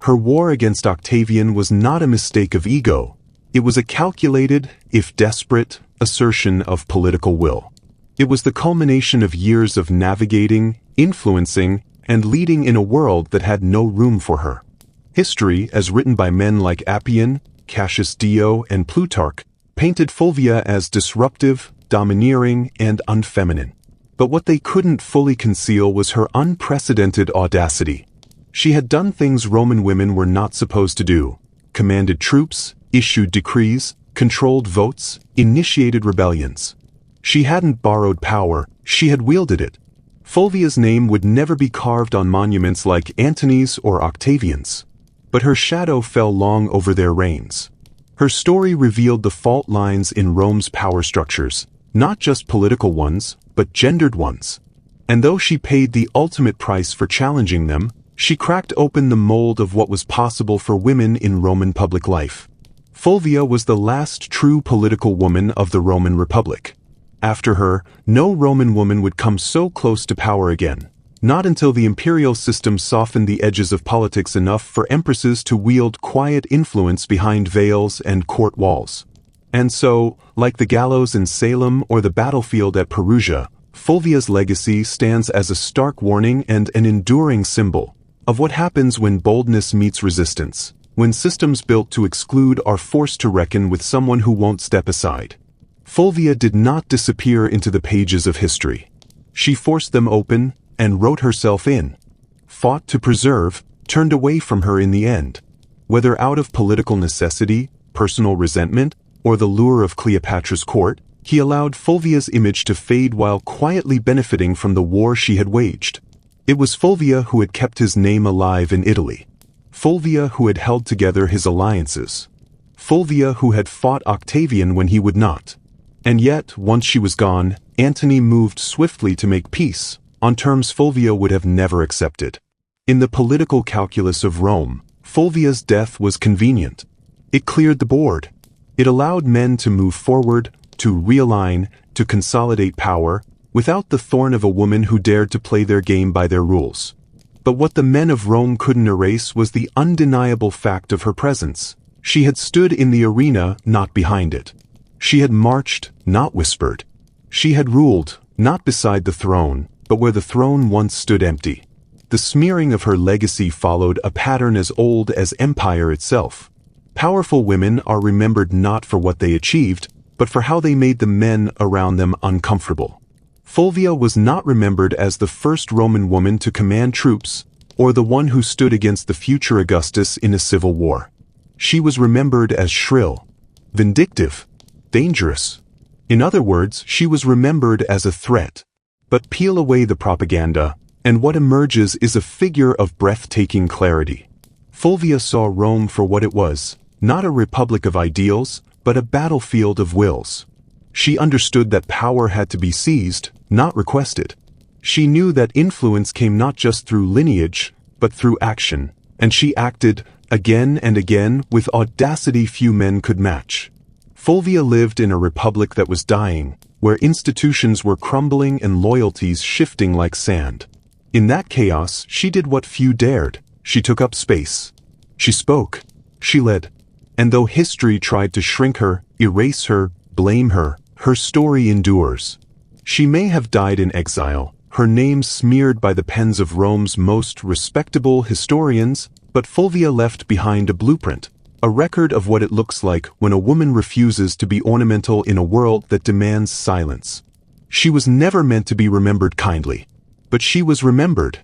A: Her war against Octavian was not a mistake of ego. It was a calculated, if desperate, assertion of political will. It was the culmination of years of navigating, influencing, and leading in a world that had no room for her. History, as written by men like Appian, Cassius Dio, and Plutarch, painted Fulvia as disruptive, domineering, and unfeminine. But what they couldn't fully conceal was her unprecedented audacity. She had done things Roman women were not supposed to do: commanded troops, issued decrees, controlled votes, initiated rebellions. She hadn't borrowed power, she had wielded it. Fulvia's name would never be carved on monuments like Antony's or Octavian's. But her shadow fell long over their reigns. Her story revealed the fault lines in Rome's power structures, not just political ones, but gendered ones. And though she paid the ultimate price for challenging them, she cracked open the mold of what was possible for women in Roman public life. Fulvia was the last true political woman of the Roman Republic. After her, no Roman woman would come so close to power again, not until the imperial system softened the edges of politics enough for empresses to wield quiet influence behind veils and court walls. And so, like the gallows in Salem or the battlefield at Perugia, Fulvia's legacy stands as a stark warning and an enduring symbol of what happens when boldness meets resistance, when systems built to exclude are forced to reckon with someone who won't step aside. Fulvia did not disappear into the pages of history. She forced them open and wrote herself in. Fought to preserve, turned away from her in the end. Whether out of political necessity, personal resentment, or the lure of Cleopatra's court, he allowed Fulvia's image to fade while quietly benefiting from the war she had waged. It was Fulvia who had kept his name alive in Italy. Fulvia who had held together his alliances. Fulvia who had fought Octavian when he would not. And yet, once she was gone, Antony moved swiftly to make peace, on terms Fulvia would have never accepted. In the political calculus of Rome, Fulvia's death was convenient. It cleared the board. It allowed men to move forward, to realign, to consolidate power, without the thorn of a woman who dared to play their game by their rules. But what the men of Rome couldn't erase was the undeniable fact of her presence. She had stood in the arena, not behind it. She had marched, not whispered. She had ruled, not beside the throne, but where the throne once stood empty. The smearing of her legacy followed a pattern as old as empire itself. Powerful women are remembered not for what they achieved, but for how they made the men around them uncomfortable. Fulvia was not remembered as the first Roman woman to command troops, or the one who stood against the future Augustus in a civil war. She was remembered as shrill, vindictive, dangerous. In other words, she was remembered as a threat. But peel away the propaganda, and what emerges is a figure of breathtaking clarity. Fulvia saw Rome for what it was, not a republic of ideals, but a battlefield of wills. She understood that power had to be seized, not requested. She knew that influence came not just through lineage, but through action, and she acted, again and again, with audacity few men could match. Fulvia lived in a republic that was dying, where institutions were crumbling and loyalties shifting like sand. In that chaos, she did what few dared. She took up space. She spoke. She led. And though history tried to shrink her, erase her, blame her, her story endures. She may have died in exile, her name smeared by the pens of Rome's most respectable historians, but Fulvia left behind a blueprint, a record of what it looks like when a woman refuses to be ornamental in a world that demands silence. She was never meant to be remembered kindly. But she was remembered,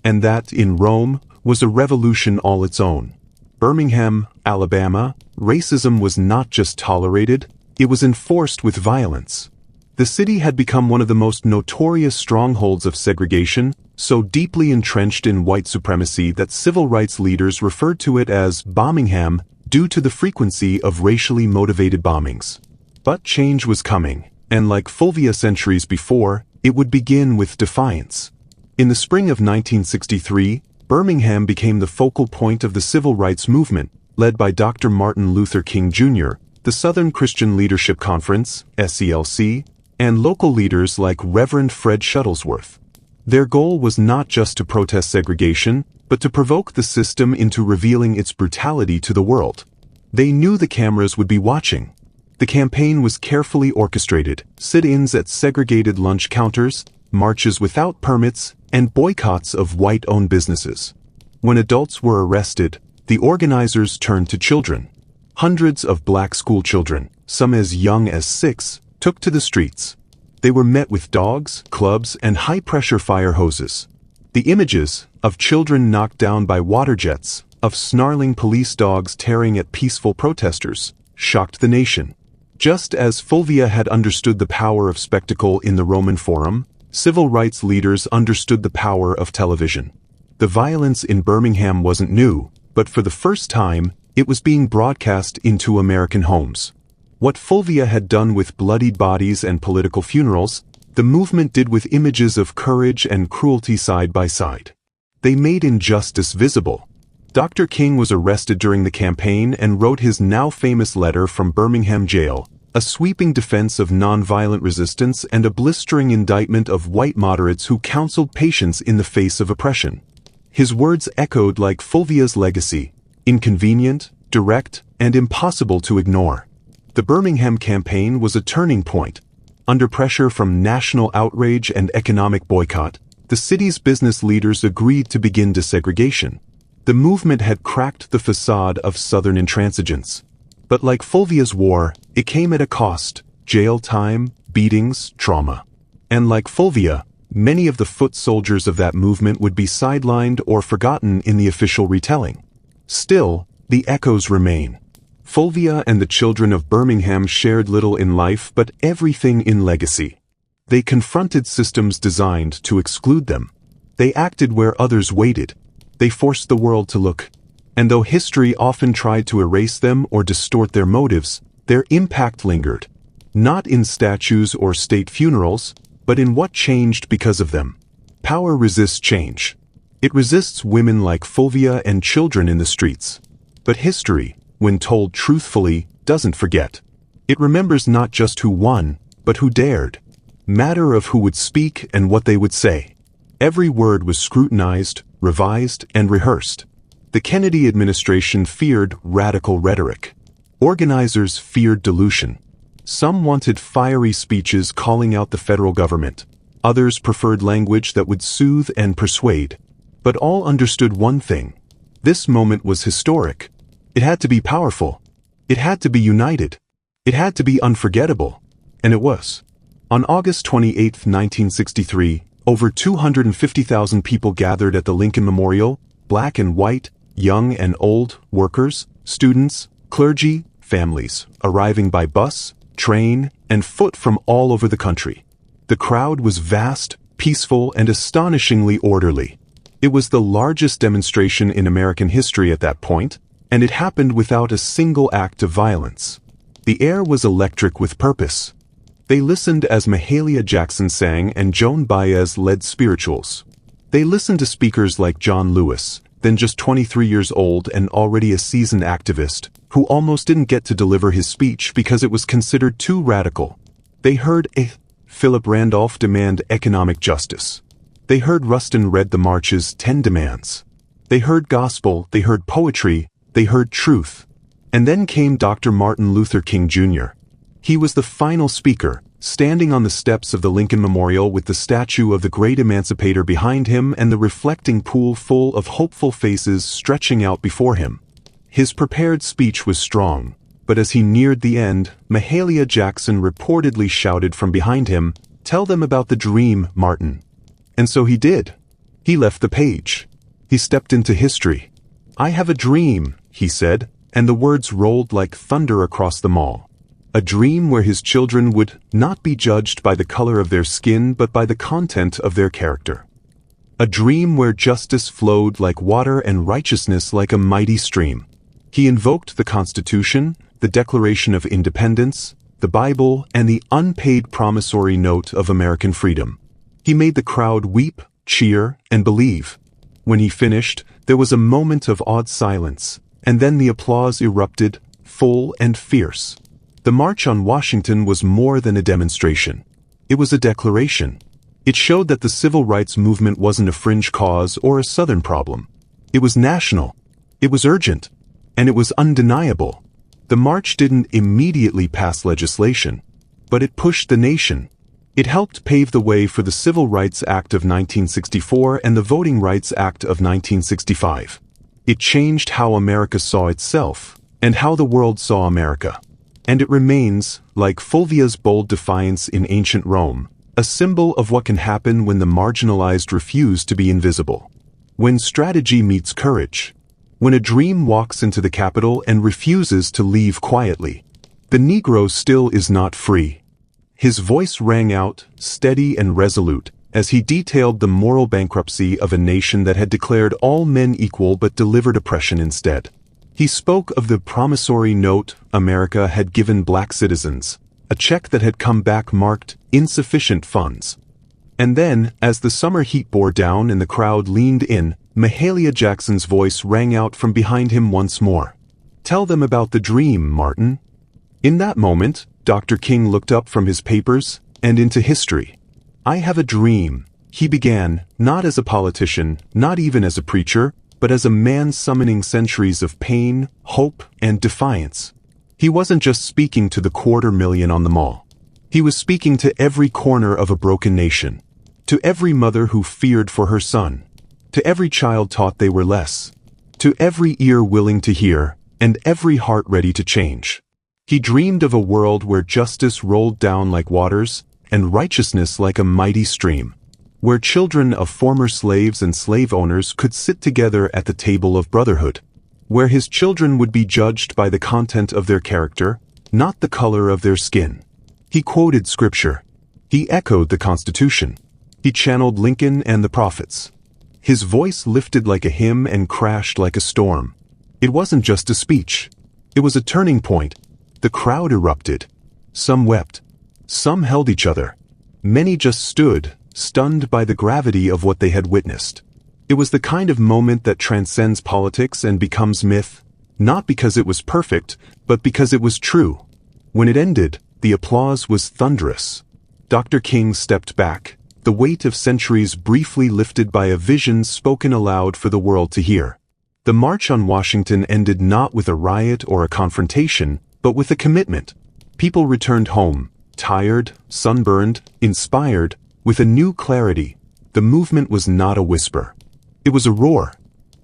A: and that, in Rome, was a revolution all its own. Birmingham, Alabama, racism was not just tolerated, it was enforced with violence. The city had become one of the most notorious strongholds of segregation, so deeply entrenched in white supremacy that civil rights leaders referred to it as Bombingham due to the frequency of racially motivated bombings. But change was coming, and like Fulvia centuries before, it would begin with defiance. In the spring of 1963, Birmingham became the focal point of the civil rights movement, led by Dr. Martin Luther King Jr., the Southern Christian Leadership Conference, SCLC, and local leaders like Reverend Fred Shuttlesworth. Their goal was not just to protest segregation, but to provoke the system into revealing its brutality to the world. They knew the cameras would be watching. The campaign was carefully orchestrated, sit-ins at segregated lunch counters, marches without permits, and boycotts of white-owned businesses. When adults were arrested, the organizers turned to children. Hundreds of black school children, some as young as 6, took to the streets. They were met with dogs, clubs, and high-pressure fire hoses. The images of children knocked down by water jets, of snarling police dogs tearing at peaceful protesters, shocked the nation. Just as Fulvia had understood the power of spectacle in the Roman Forum, civil rights leaders understood the power of television. The violence in Birmingham wasn't new, but for the first time, it was being broadcast into American homes. What Fulvia had done with bloodied bodies and political funerals, the movement did with images of courage and cruelty side by side. They made injustice visible. Dr. King was arrested during the campaign and wrote his now famous letter from Birmingham jail, a sweeping defense of nonviolent resistance and a blistering indictment of white moderates who counseled patience in the face of oppression. His words echoed like Fulvia's legacy, inconvenient, direct, and impossible to ignore. The Birmingham campaign was a turning point. Under pressure from national outrage and economic boycott, the city's business leaders agreed to begin desegregation. The movement had cracked the facade of Southern intransigence. But like Fulvia's war, it came at a cost: jail time, beatings, trauma. And like Fulvia, many of the foot soldiers of that movement would be sidelined or forgotten in the official retelling. Still, the echoes remain. Fulvia and the children of Birmingham shared little in life but everything in legacy. They confronted systems designed to exclude them. They acted where others waited. They forced the world to look. And though history often tried to erase them or distort their motives, their impact lingered. Not in statues or state funerals, but in what changed because of them. Power resists change. It resists women like Fulvia and children in the streets. But history, when told truthfully, doesn't forget. It remembers not just who won, but who dared. Matter of who would speak and what they would say. Every word was scrutinized, revised, and rehearsed. The Kennedy administration feared radical rhetoric. Organizers feared dilution. Some wanted fiery speeches calling out the federal government. Others preferred language that would soothe and persuade. But all understood one thing. This moment was historic. It had to be powerful. It had to be united. It had to be unforgettable. And it was. On August 28, 1963, over 250,000 people gathered at the Lincoln Memorial, black and white, young and old, workers, students, clergy, families, arriving by bus, train, and foot from all over the country. The crowd was vast, peaceful, and astonishingly orderly. It was the largest demonstration in American history at that point, and it happened without a single act of violence. The air was electric with purpose. They listened as Mahalia Jackson sang and Joan Baez led spirituals. They listened to speakers like John Lewis, then just 23 years old and already a seasoned activist, who almost didn't get to deliver his speech because it was considered too radical. They heard Philip Randolph demand economic justice. They heard Rustin read the March's 10 demands. They heard gospel, they heard poetry, they heard truth. And then came Dr. Martin Luther King Jr. He was the final speaker, standing on the steps of the Lincoln Memorial with the statue of the great emancipator behind him and the reflecting pool full of hopeful faces stretching out before him. His prepared speech was strong, but as he neared the end, Mahalia Jackson reportedly shouted from behind him, "Tell them about the dream, Martin." And so he did. He left the page. He stepped into history. "I have a dream," he said, and the words rolled like thunder across the mall. A dream where his children would not be judged by the color of their skin but by the content of their character. A dream where justice flowed like water and righteousness like a mighty stream. He invoked the Constitution, the Declaration of Independence, the Bible, and the unpaid promissory note of American freedom. He made the crowd weep, cheer, and believe. When he finished, there was a moment of awed silence, and then the applause erupted, full and fierce. The March on Washington was more than a demonstration. It was a declaration. It showed that the civil rights movement wasn't a fringe cause or a Southern problem. It was national. It was urgent. And it was undeniable. The march didn't immediately pass legislation, but it pushed the nation. It helped pave the way for the Civil Rights Act of 1964 and the Voting Rights Act of 1965. It changed how America saw itself, and how the world saw America. And it remains, like Fulvia's bold defiance in ancient Rome, a symbol of what can happen when the marginalized refuse to be invisible. When strategy meets courage. When a dream walks into the Capitol and refuses to leave quietly. The Negro still is not free. His voice rang out, steady and resolute, as he detailed the moral bankruptcy of a nation that had declared all men equal but delivered oppression instead. He spoke of the promissory note America had given black citizens, a check that had come back marked insufficient funds. And then, as the summer heat bore down and the crowd leaned in, Mahalia Jackson's voice rang out from behind him once more. "Tell them about the dream, Martin." In that moment, Dr. King looked up from his papers and into history. "I have a dream," he began, not as a politician, not even as a preacher, but as a man summoning centuries of pain, hope, and defiance. He wasn't just speaking to the 250,000 on the mall. He was speaking to every corner of a broken nation, to every mother who feared for her son, to every child taught they were less, to every ear willing to hear, and every heart ready to change. He dreamed of a world where justice rolled down like waters, and righteousness like a mighty stream. Where children of former slaves and slave owners could sit together at the table of brotherhood. Where his children would be judged by the content of their character, not the color of their skin. He quoted scripture. He echoed the Constitution. He channeled Lincoln and the prophets. His voice lifted like a hymn and crashed like a storm. It wasn't just a speech. It was a turning point. The crowd erupted. Some wept. Some held each other. Many just stood, stunned by the gravity of what they had witnessed. It was the kind of moment that transcends politics and becomes myth, not because it was perfect, but because it was true. When it ended, the applause was thunderous. Dr. King stepped back, the weight of centuries briefly lifted by a vision spoken aloud for the world to hear. The March on Washington ended not with a riot or a confrontation, but with a commitment. People returned home, tired, sunburned, inspired, with a new clarity. The movement was not a whisper. It was a roar,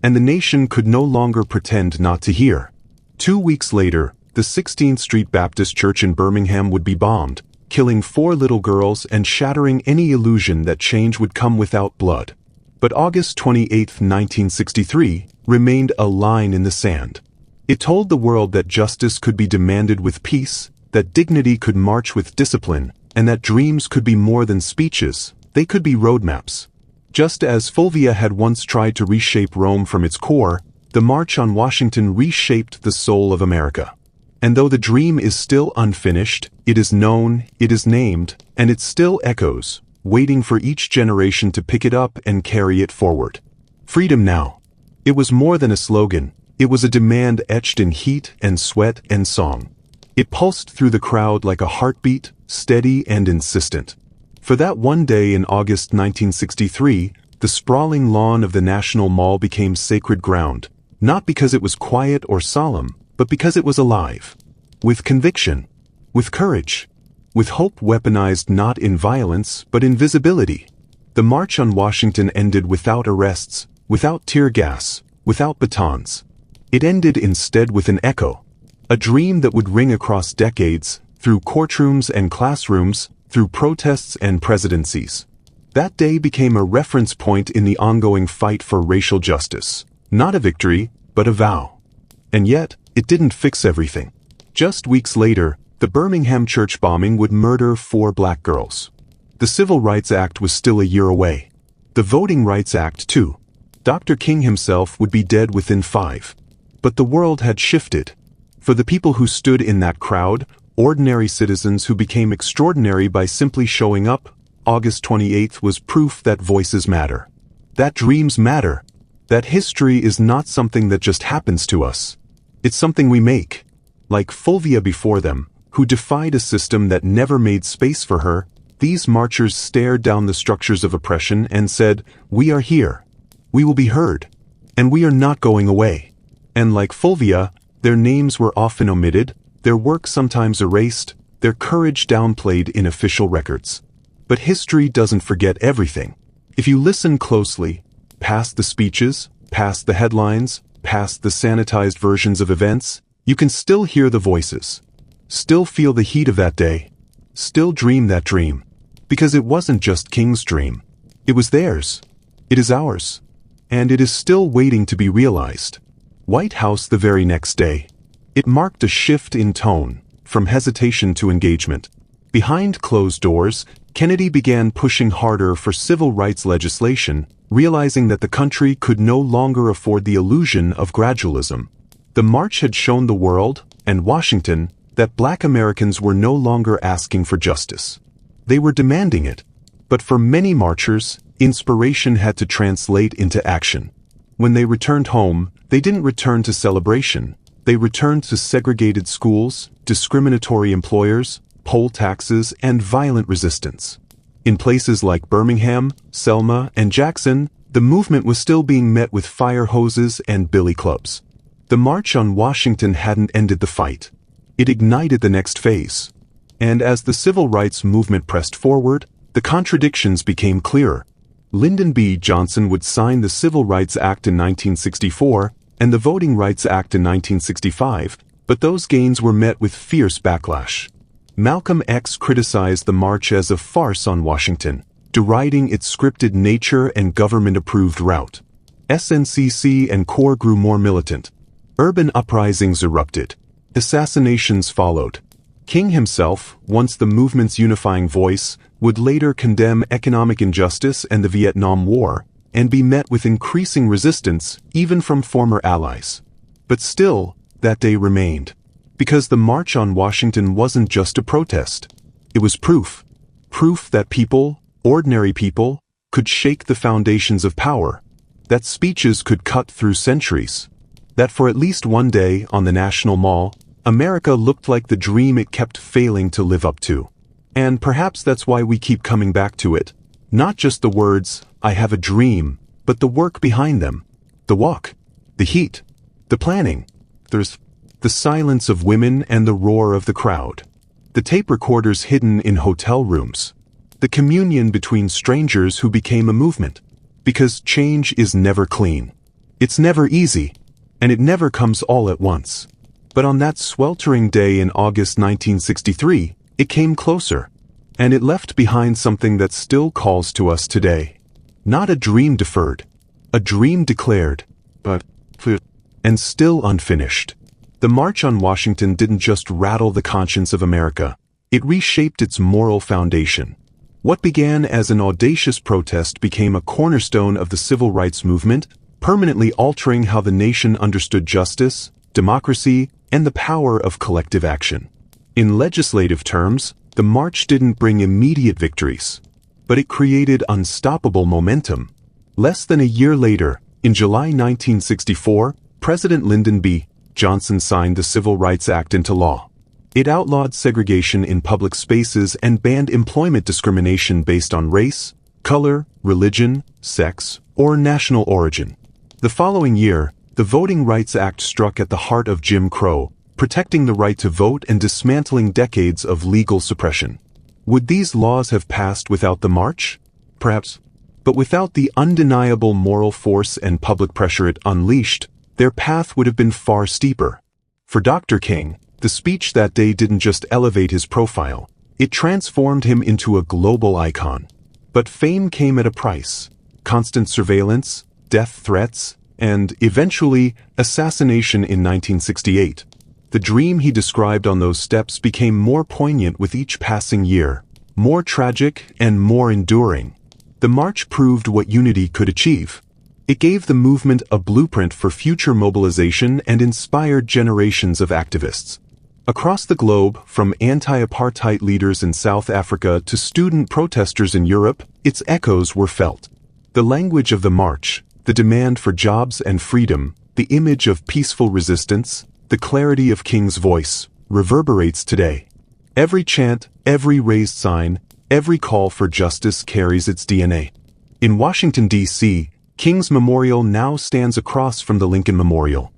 A: and the nation could no longer pretend not to hear. 2 weeks later, the 16th Street Baptist Church in Birmingham would be bombed, killing 4 little girls and shattering any illusion that change would come without blood. But August 28, 1963, remained a line in the sand. It told the world that justice could be demanded with peace, that dignity could march with discipline, and that dreams could be more than speeches, they could be roadmaps. Just as Fulvia had once tried to reshape Rome from its core, the March on Washington reshaped the soul of America. And though the dream is still unfinished, it is known, it is named, and it still echoes, waiting for each generation to pick it up and carry it forward. Freedom now. It was more than a slogan, it was a demand etched in heat and sweat and song. It pulsed through the crowd like a heartbeat, steady and insistent. For that one day in August 1963, the sprawling lawn of the National Mall became sacred ground, not because it was quiet or solemn, but because it was alive. With conviction, with courage, with hope weaponized not in violence but in visibility. The March on Washington ended without arrests, without tear gas, without batons. It ended instead with an echo, a dream that would ring across decades, through courtrooms and classrooms, through protests and presidencies. That day became a reference point in the ongoing fight for racial justice, not a victory, but a vow. And yet, it didn't fix everything. Just weeks later, the Birmingham church bombing would murder 4 black girls. The Civil Rights Act was still a year away. The Voting Rights Act, too. Dr. King himself would be dead within 5. But the world had shifted. For the people who stood in that crowd, ordinary citizens who became extraordinary by simply showing up, August 28th was proof that voices matter. That dreams matter. That history is not something that just happens to us. It's something we make. Like Fulvia before them, who defied a system that never made space for her, these marchers stared down the structures of oppression and said, "We are here. We will be heard. And we are not going away." And like Fulvia, their names were often omitted, their work sometimes erased, their courage downplayed in official records. But history doesn't forget everything. If you listen closely, past the speeches, past the headlines, past the sanitized versions of events, you can still hear the voices. Still feel the heat of that day. Still dream that dream. Because it wasn't just King's dream. It was theirs. It is ours. And it is still waiting to be realized. White House the very next day. It marked a shift in tone, from hesitation to engagement. Behind closed doors, Kennedy began pushing harder for civil rights legislation, realizing that the country could no longer afford the illusion of gradualism. The march had shown the world, and Washington, that Black Americans were no longer asking for justice. They were demanding it. But for many marchers, inspiration had to translate into action. When they returned home, they didn't return to celebration. They returned to segregated schools, discriminatory employers, poll taxes, and violent resistance. In places like Birmingham, Selma, and Jackson, the movement was still being met with fire hoses and billy clubs. The March on Washington hadn't ended the fight. It ignited the next phase. And as the civil rights movement pressed forward, the contradictions became clearer. Lyndon B. Johnson would sign the Civil Rights Act in 1964 and the Voting Rights Act in 1965, but those gains were met with fierce backlash. Malcolm X criticized the march as a farce on Washington, deriding its scripted nature and government-approved route. SNCC and CORE grew more militant. Urban uprisings erupted. Assassinations followed. King himself, once the movement's unifying voice, would later condemn economic injustice and the Vietnam War, and be met with increasing resistance even from former allies. But still, that day remained. Because the March on Washington wasn't just a protest. It was proof. Proof that people, ordinary people, could shake the foundations of power. that speeches could cut through centuries, that for at least one day on the National Mall, America looked like the dream it kept failing to live up to. And perhaps that's why we keep coming back to it. Not just the words, "I have a dream," but the work behind them. The walk, the heat, the planning. There's the silence of women and the roar of the crowd. The tape recorders hidden in hotel rooms. The communion between strangers who became a movement. Because change is never clean. It's never easy. And it never comes all at once. But on that sweltering day in August 1963, it came closer. And it left behind something that still calls to us today. Not a dream deferred. A dream declared. But and still unfinished. The March on Washington didn't just rattle the conscience of America. It reshaped its moral foundation. What began as an audacious protest became a cornerstone of the civil rights movement, permanently altering how the nation understood justice, democracy, and the power of collective action. In legislative terms, the march didn't bring immediate victories, but it created unstoppable momentum. Less than a year later, in July 1964, President Lyndon B. Johnson signed the Civil Rights Act into law. It outlawed segregation in public spaces and banned employment discrimination based on race, color, religion, sex, or national origin. The following year, the Voting Rights Act struck at the heart of Jim Crow, protecting the right to vote and dismantling decades of legal suppression. Would these laws have passed without the march? Perhaps. But without the undeniable moral force and public pressure it unleashed, their path would have been far steeper. For Dr. King, the speech that day didn't just elevate his profile, it transformed him into a global icon. But fame came at a price. Constant surveillance, death threats, and, eventually, assassination in 1968. The dream he described on those steps became more poignant with each passing year, more tragic and more enduring. The march proved what unity could achieve. It gave the movement a blueprint for future mobilization and inspired generations of activists. Across the globe, from anti-apartheid leaders in South Africa to student protesters in Europe, its echoes were felt. The language of the march, the demand for jobs and freedom, the image of peaceful resistance, the clarity of King's voice, reverberates today. Every chant, every raised sign, every call for justice carries its DNA. In Washington, D.C., King's Memorial now stands across from the Lincoln Memorial.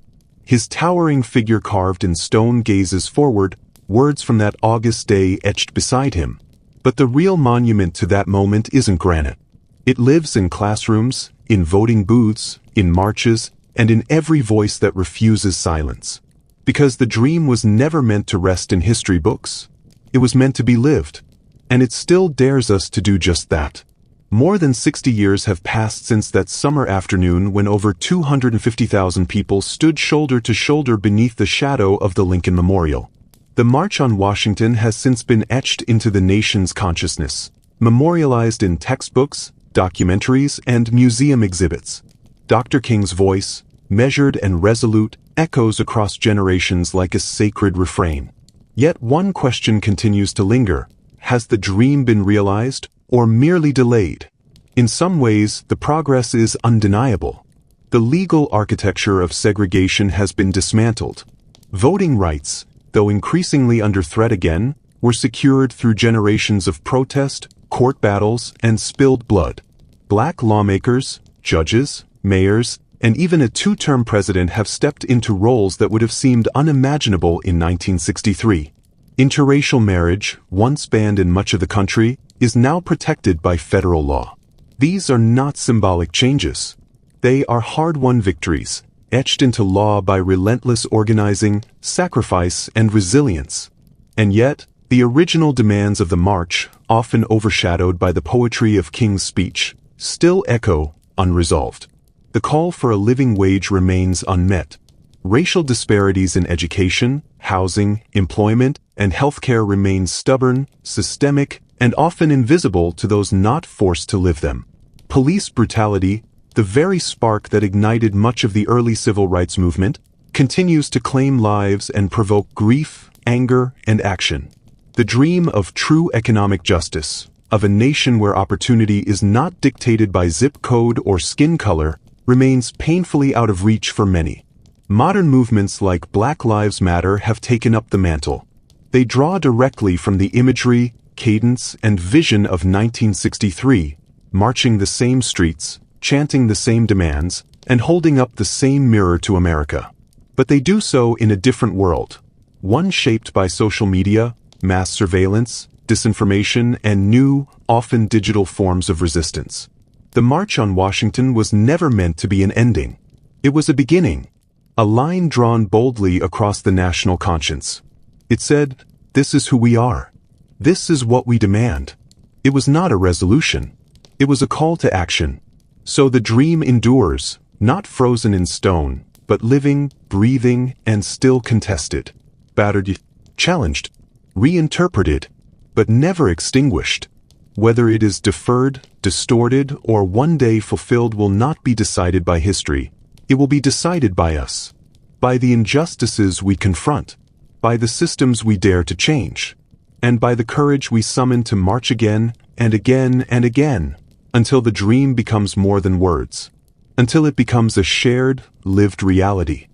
A: His towering figure carved in stone gazes forward, words from that August day etched beside him. But the real monument to that moment isn't granite. It lives in classrooms, in voting booths, in marches, and in every voice that refuses silence. Because the dream was never meant to rest in history books. It was meant to be lived. And it still dares us to do just that. More than 60 years have passed since that summer afternoon when over 250,000 people stood shoulder to shoulder beneath the shadow of the Lincoln Memorial. The March on Washington has since been etched into the nation's consciousness, memorialized in textbooks, documentaries, and museum exhibits. Dr. King's voice, measured and resolute, echoes across generations like a sacred refrain. Yet one question continues to linger. Has the dream been realized, or merely delayed? In some ways, the progress is undeniable. The legal architecture of segregation has been dismantled. Voting rights, though increasingly under threat again, were secured through generations of protest, court battles, and spilled blood. Black lawmakers, judges, mayors, and even a two-term president have stepped into roles that would have seemed unimaginable in 1963. Interracial marriage, once banned in much of the country, is now protected by federal law. These are not symbolic changes. They are hard-won victories, etched into law by relentless organizing, sacrifice, and resilience. And yet, the original demands of the march, often overshadowed by the poetry of King's speech, still echo unresolved. The call for a living wage remains unmet. Racial disparities in education, housing, employment, and healthcare remain stubborn, systemic, and often invisible to those not forced to live them. Police brutality, the very spark that ignited much of the early civil rights movement, continues to claim lives and provoke grief, anger, and action. The dream of true economic justice, of a nation where opportunity is not dictated by zip code or skin color, remains painfully out of reach for many. Modern movements like Black Lives Matter have taken up the mantle. They draw directly from the imagery, cadence, and vision of 1963, marching the same streets, chanting the same demands, and holding up the same mirror to America. But they do so in a different world, one shaped by social media, mass surveillance, disinformation, and new, often digital forms of resistance. The March on Washington was never meant to be an ending. It was a beginning, a line drawn boldly across the national conscience. It said, "This is who we are. This is what we demand." It was not a resolution. It was a call to action. So the dream endures, not frozen in stone, but living, breathing, and still contested. Battered, challenged, reinterpreted, but never extinguished. Whether it is deferred, distorted, or one day fulfilled will not be decided by history. It will be decided by us, by the injustices we confront, by the systems we dare to change, and by the courage we summon to march again and again and again, until the dream becomes more than words, until it becomes a shared, lived reality.